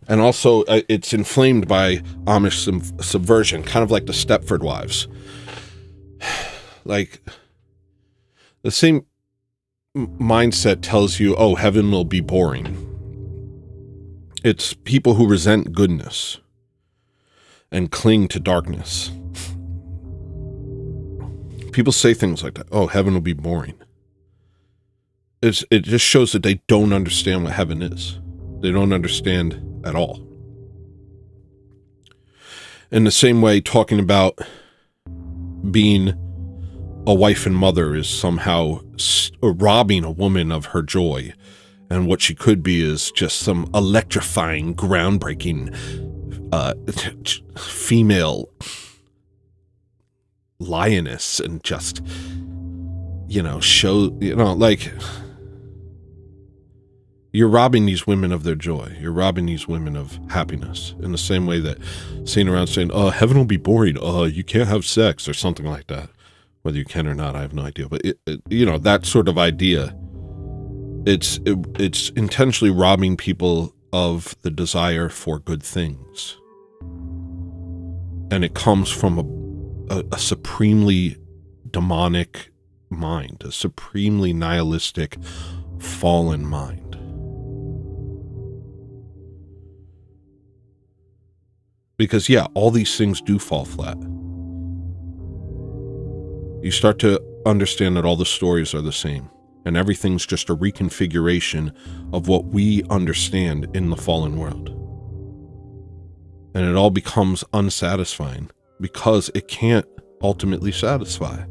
also it's inflamed by Amish subversion, kind of like the Stepford Wives. Like, the same mindset tells you, oh, heaven will be boring. It's people who resent goodness and cling to darkness. People say things like that. Oh, heaven will be boring. It just shows that they don't understand what heaven is. They don't understand at all. In the same way, talking about being a wife and mother is somehow robbing a woman of her joy. And what she could be is just some electrifying, groundbreaking female lioness and just, show, like... You're robbing these women of their joy. You're robbing these women of happiness in the same way that sitting around saying, oh, heaven will be boring. You can't have sex or something like that. Whether you can or not, I have no idea. But, that sort of idea, it's intentionally robbing people of the desire for good things. And it comes from a supremely demonic mind, a supremely nihilistic, fallen mind. Because, yeah, all these things do fall flat. You start to understand that all the stories are the same, and everything's just a reconfiguration of what we understand in the fallen world. And it all becomes unsatisfying because it can't ultimately satisfy.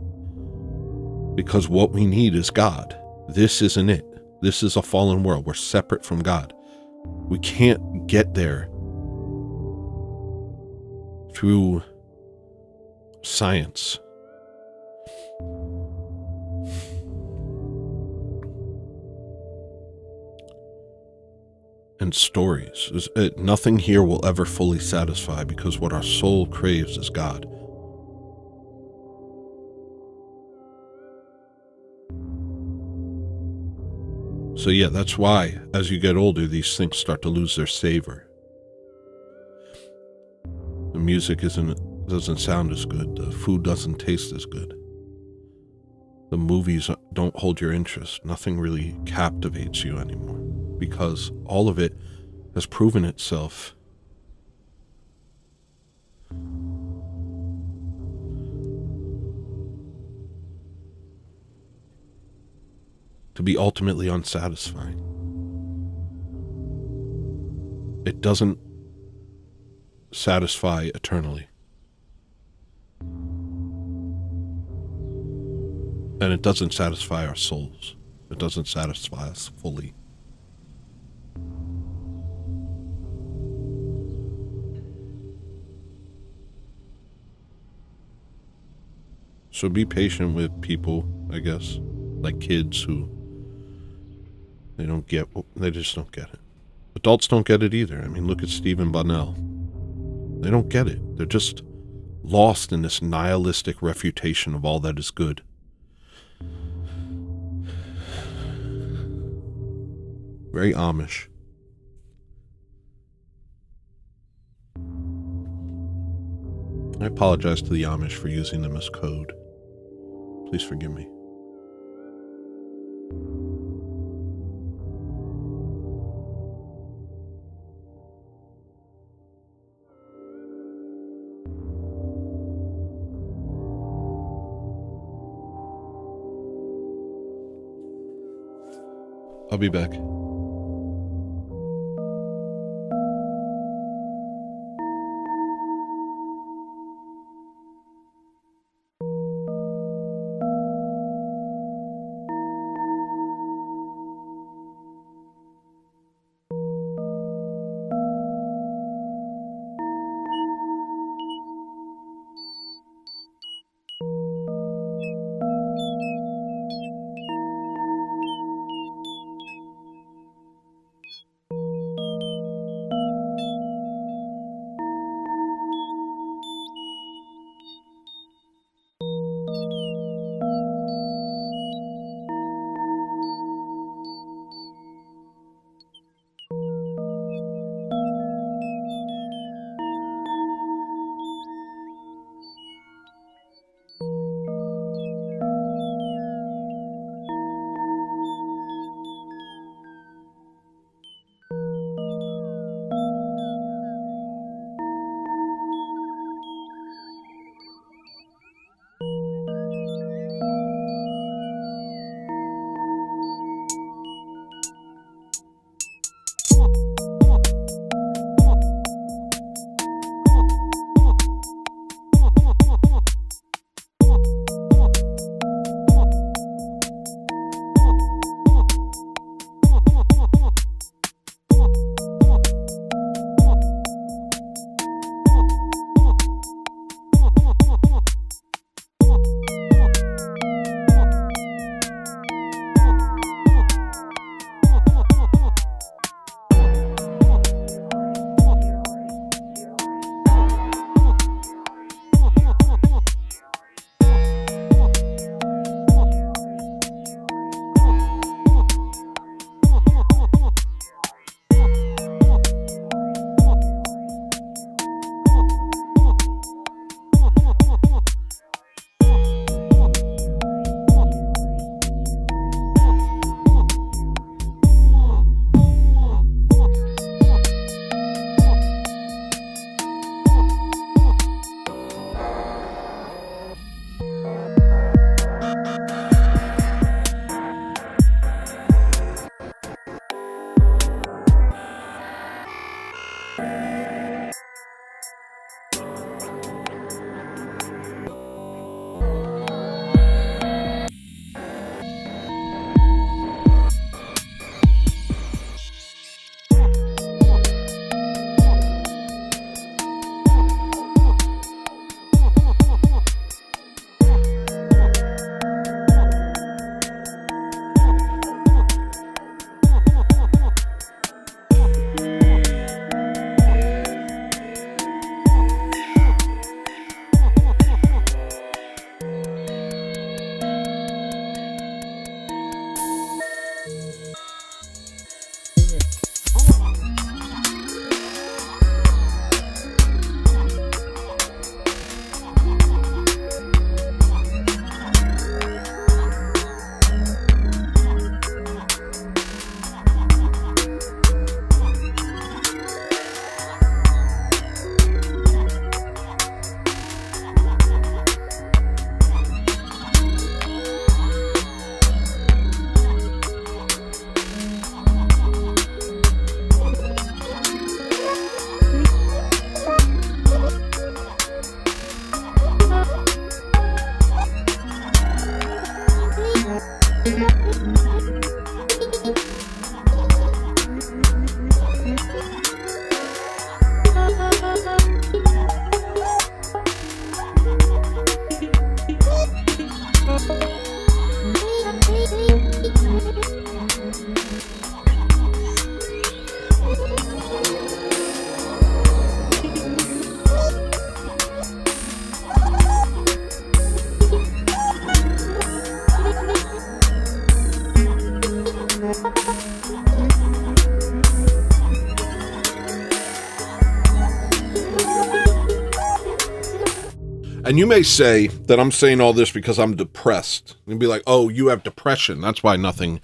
Because what we need is God. This isn't it. This is a fallen world. We're separate from God. We can't get there through science. And stories. Nothing here will ever fully satisfy because what our soul craves is God. So yeah, that's why as you get older, these things start to lose their savor. The music doesn't sound as good. The food doesn't taste as good. The movies don't hold your interest. Nothing really captivates you anymore because all of it has proven itself to be ultimately unsatisfying. It doesn't satisfy eternally. And it doesn't satisfy our souls. It doesn't satisfy us fully. So be patient with people, I guess, like kids who they just don't get it. Adults don't get it either. I mean, look at Stephen Bunnell. They don't get it. They're just lost in this nihilistic refutation of all that is good. Very Amish. I apologize to the Amish for using them as code. Please forgive me. I'll be back. And you may say that I'm saying all this because I'm depressed. You'd be like, oh, you have depression. That's why nothing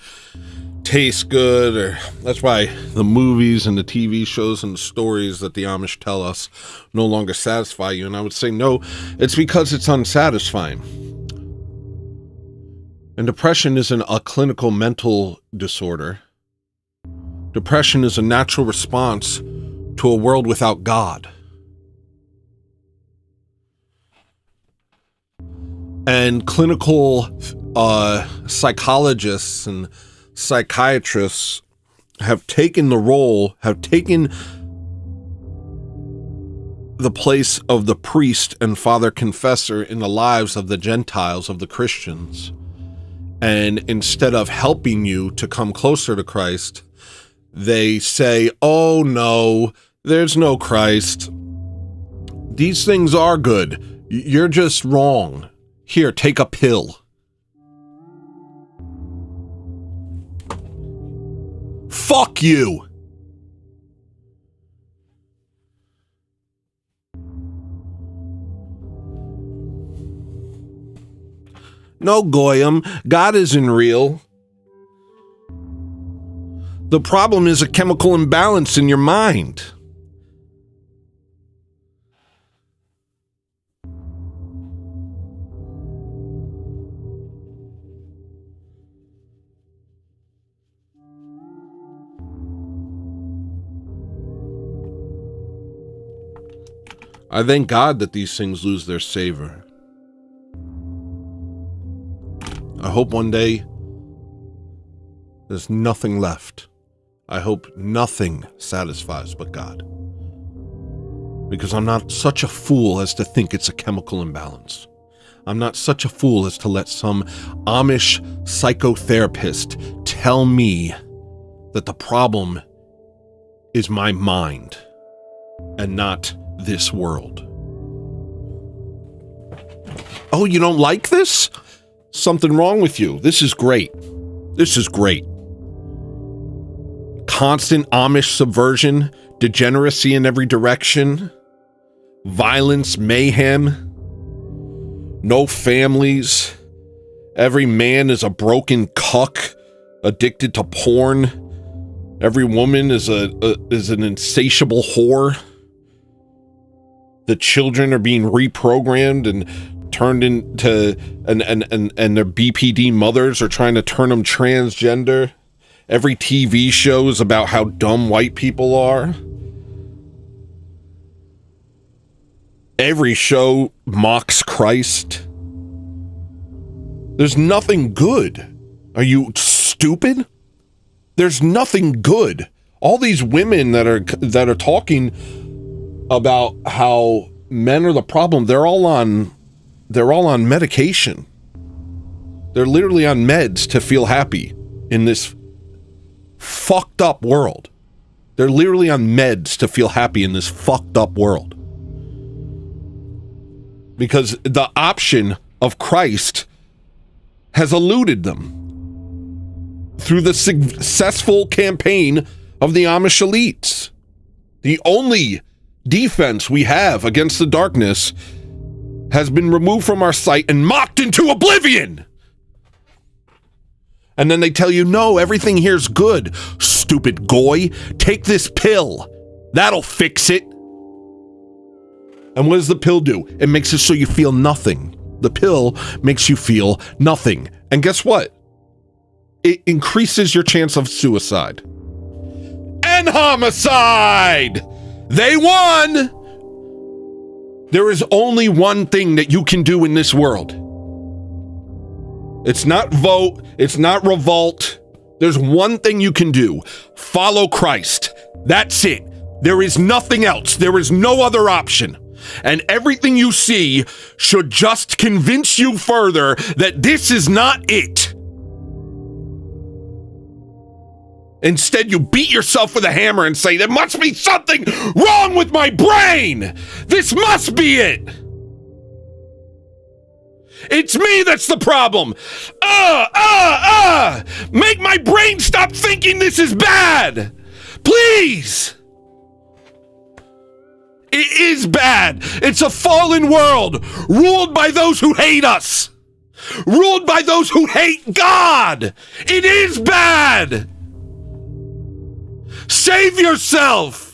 tastes good, or that's why the movies and the TV shows and the stories that the Amish tell us no longer satisfy you. And I would say, no, it's because it's unsatisfying. And depression isn't a clinical mental disorder. Depression is a natural response to a world without God. And clinical psychologists and psychiatrists have taken the place of the priest and father confessor in the lives of the Gentiles, of the Christians. And instead of helping you to come closer to Christ, they say, oh no, there's no Christ. These things are good. You're just wrong. Here, take a pill. Fuck you. No, Goyim, God isn't real. The problem is a chemical imbalance in your mind. I thank God that these things lose their savor. I hope one day there's nothing left. I hope nothing satisfies but God. Because I'm not such a fool as to think it's a chemical imbalance. I'm not such a fool as to let some Amish psychotherapist tell me that the problem is my mind and not this world. Oh, you don't like this? Something wrong with you. This is great. This is great. Constant Amish subversion, degeneracy in every direction, violence, mayhem, no families. Every man is a broken cuck, addicted to porn. Every woman is an insatiable whore. The children are being reprogrammed and turned into and their BPD mothers are trying to turn them transgender. Every TV show is about how dumb white people are. Every show mocks Christ. There's nothing good. Are you stupid? There's nothing good. All these women that are talking about how men are the problem, they're all on medication. They're literally on meds to feel happy in this fucked up world. They're literally on meds to feel happy in this fucked up world. Because the option of Christ has eluded them through the successful campaign of the Amish elites. The only defense we have against the darkness has been removed from our sight and mocked into oblivion. And then they tell you, no, everything here's good. Stupid goy, take this pill. That'll fix it. And what does the pill do? It makes it so you feel nothing. The pill makes you feel nothing. And guess what? It increases your chance of suicide. And homicide! They won! There is only one thing that you can do in this world. It's not vote. It's not revolt. There's one thing you can do. Follow Christ. That's it. There is nothing else. There is no other option. And everything you see should just convince you further that this is not it. Instead, you beat yourself with a hammer and say, there must be something wrong with my brain. This must be it. It's me that's the problem. Make my brain stop thinking this is bad. Please. It is bad. It's a fallen world ruled by those who hate us. Ruled by those who hate God. It is bad. Save yourself.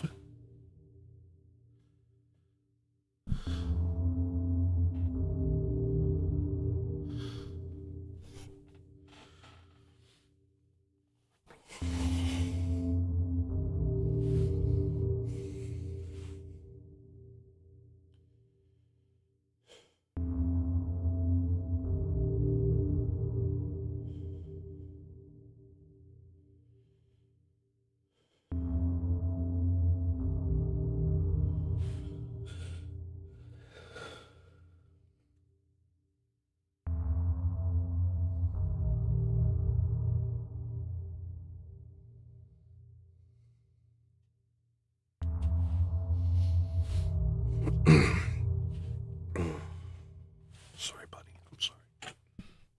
Sorry, buddy. I'm sorry.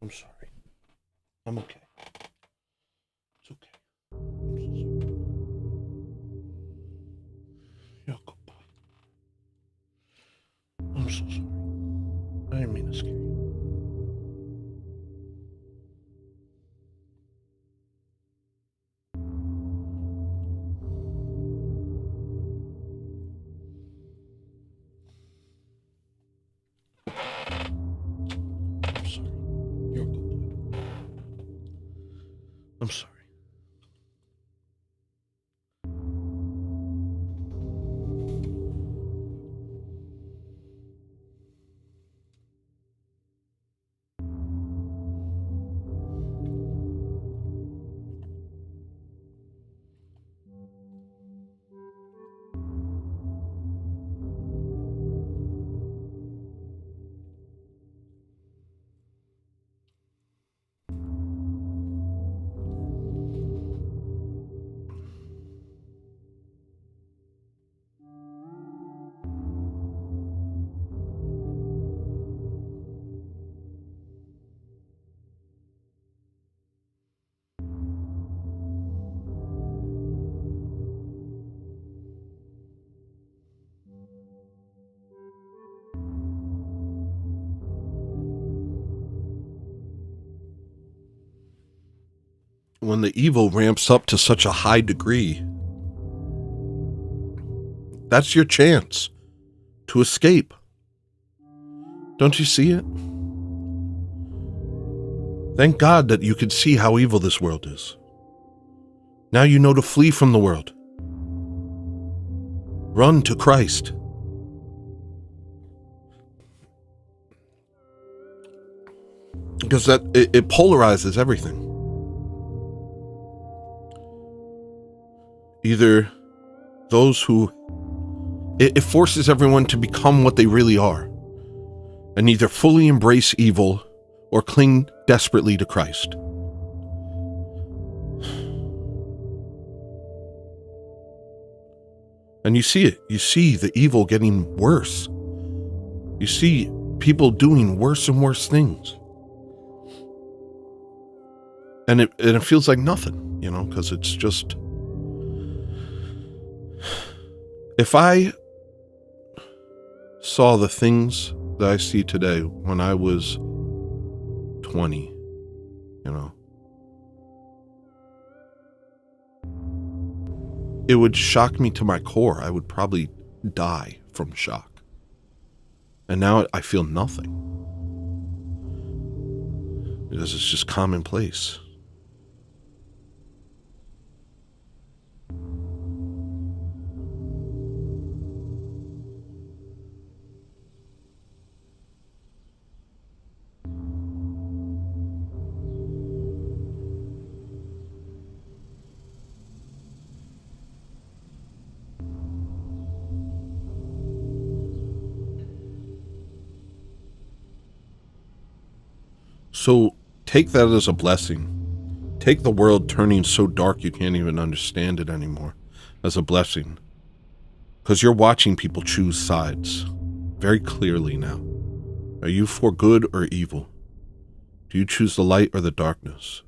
I'm sorry. I'm okay. It's okay. I'm so sorry. You're a good boy. I'm so sorry. I didn't mean to scare you. I'm sorry. You're a good boy. I'm sorry. When the evil ramps up to such a high degree, that's your chance to escape. Don't you see it? Thank God that you could see how evil this world is. Now you know to flee from the world. Run to Christ. Because it polarizes everything. Either those who... It forces everyone to become what they really are, and either fully embrace evil or cling desperately to Christ. And you see it. You see the evil getting worse. You see people doing worse and worse things. And it feels like nothing, you know, because it's just... If I saw the things that I see today when I was 20, you know, it would shock me to my core. I would probably die from shock. And now I feel nothing. Because it's just commonplace. So take that as a blessing. Take the world turning so dark you can't even understand it anymore as a blessing. Because you're watching people choose sides very clearly now. Are you for good or evil? Do you choose the light or the darkness?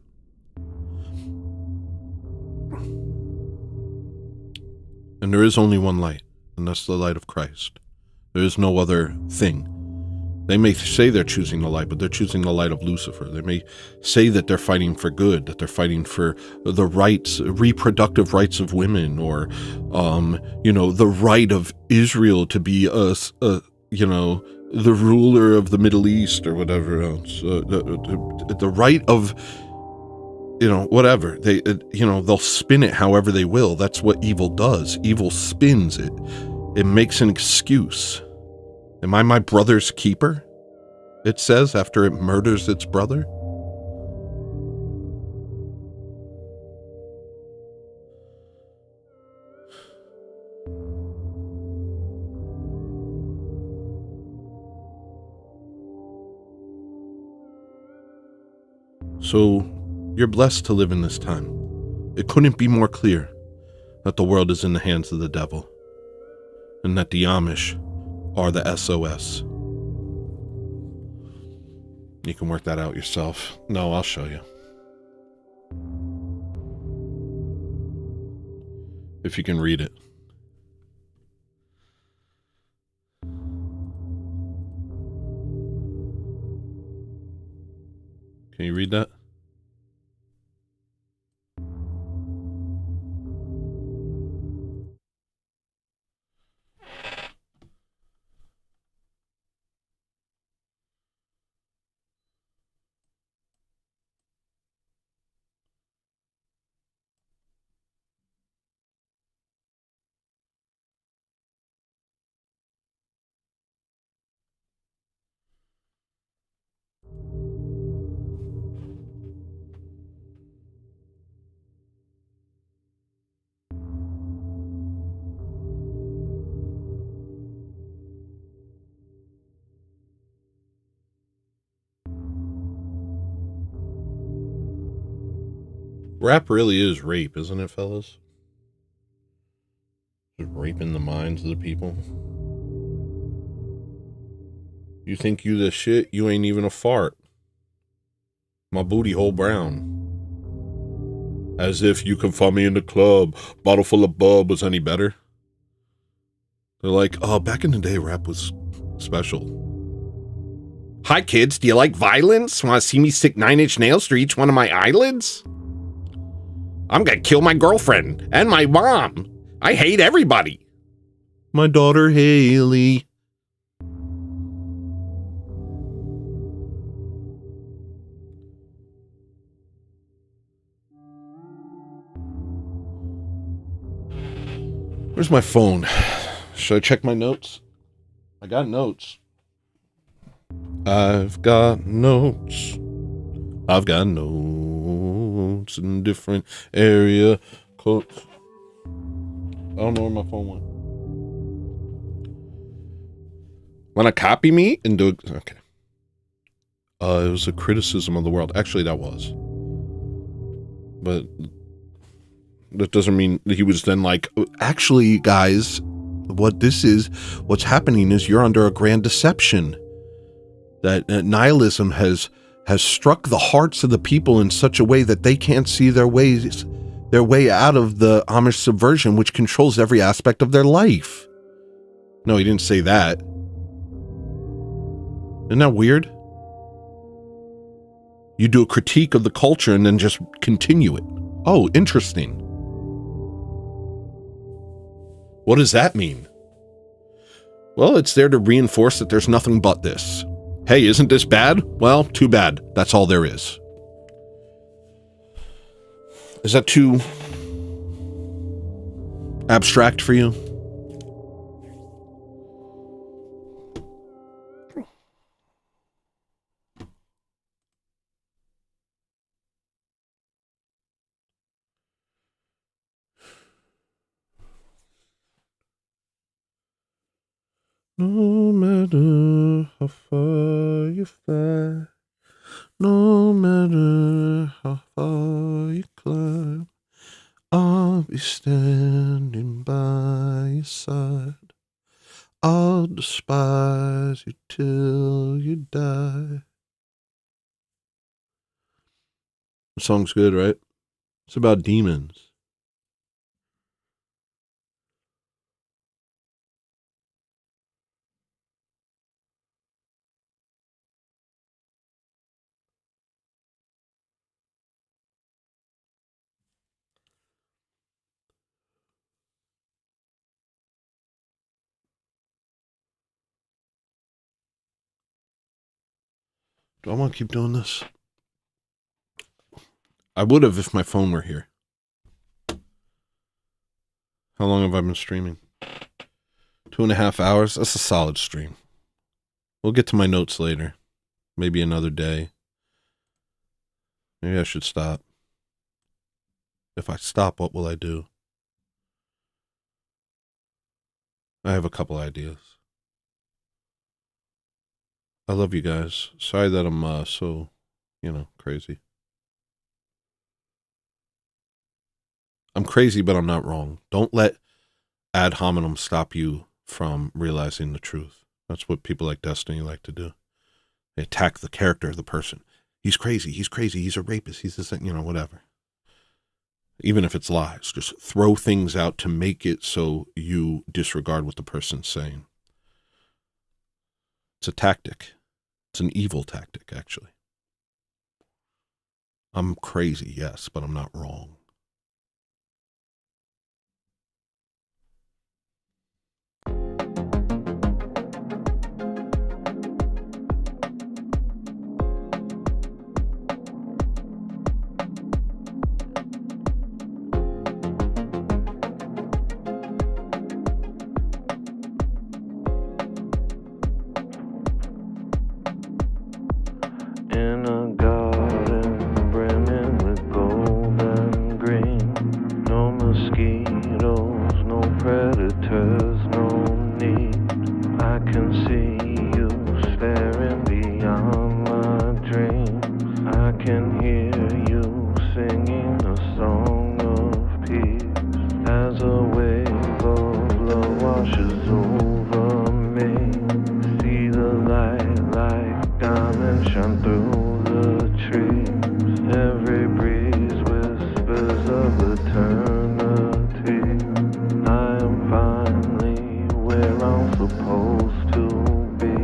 And there is only one light, and that's the light of Christ. There is no other thing. They may say they're choosing the light, but they're choosing the light of Lucifer. They may say that they're fighting for good, that they're fighting for the rights, reproductive rights of women, or, the right of Israel to be the ruler of the Middle East or whatever else. The right of, whatever. They'll spin it however they will. That's what evil does. Evil spins it. It makes an excuse. Am I my brother's keeper? It says after it murders its brother. So you're blessed to live in this time. It couldn't be more clear that the world is in the hands of the devil and that the Amish are the SOS. You can work that out yourself. No, I'll show you. If you can read it. Can you read that? Rap really is rape, isn't it, fellas? Just raping the minds of the people. You think you the shit? You ain't even a fart. My booty hole brown. As if you can find me in the club. Bottle full of bub was any better. They're like, oh, back in the day, rap was special. Hi, kids. Do you like violence? Want to see me stick 9-inch nails through each one of my eyelids? I'm gonna kill my girlfriend and my mom. I hate everybody. My daughter, Haley. Where's my phone? Should I check my notes? I got notes. I've got notes. I've got notes in different area codes. I don't know where my phone went. Want to copy me and do it? Okay. It was a criticism of the world. Actually, that was. But that doesn't mean that he was then like, actually, guys, what's happening is you're under a grand deception. That nihilism has struck the hearts of the people in such a way that they can't see their way out of the Amish subversion, which controls every aspect of their life. No, he didn't say that. Isn't that weird? You do a critique of the culture and then just continue it. Oh, interesting. What does that mean? Well, it's there to reinforce that there's nothing but this. Hey, isn't this bad? Well, too bad. That's all there is. Is that too abstract for you? No matter how far you fly, no matter how far you climb, I'll be standing by your side. I'll despise you till you die. The song's good, right? It's about demons. Do I want to keep doing this? I would have if my phone were here. How long have I been streaming? 2.5 hours? That's a solid stream. We'll get to my notes later. Maybe another day. Maybe I should stop. If I stop, what will I do? I have a couple ideas. I love you guys. Sorry that I'm so, crazy. I'm crazy, but I'm not wrong. Don't let ad hominem stop you from realizing the truth. That's what people like Destiny like to do. They attack the character of the person. He's crazy. He's a rapist. He's this, whatever. Even if it's lies, just throw things out to make it so you disregard what the person's saying. It's a tactic. It's an evil tactic, actually. I'm crazy, yes, but I'm not wrong. In a garden brimming with gold and green. No mosquitoes, no predators, no need. I can see you staring beyond my dreams. I can hear you singing a song of peace. As a wave of love washes over me. See the light like diamonds shine through the trees. Every breeze whispers of eternity. I am finally where I'm supposed to be.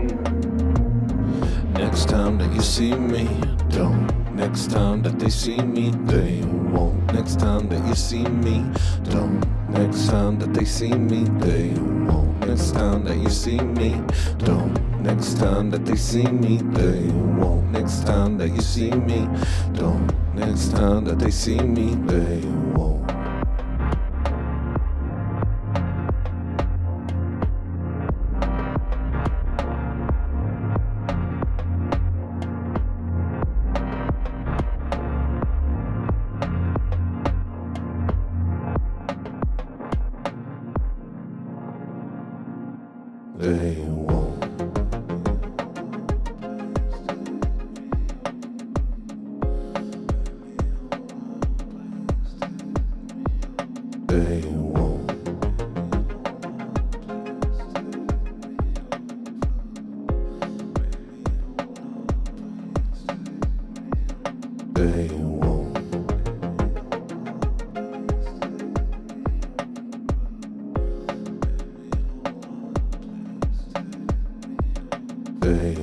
Next time that you see me, don't. Next time that they see me, they won't. Next time that you see me, don't. Next time that they see me, they won't. Next time that you see me, don't. Next time that they see me, they won't. Next time that you see me, don't. Next time that they see me, they won't. They won't. They won't. They won't. They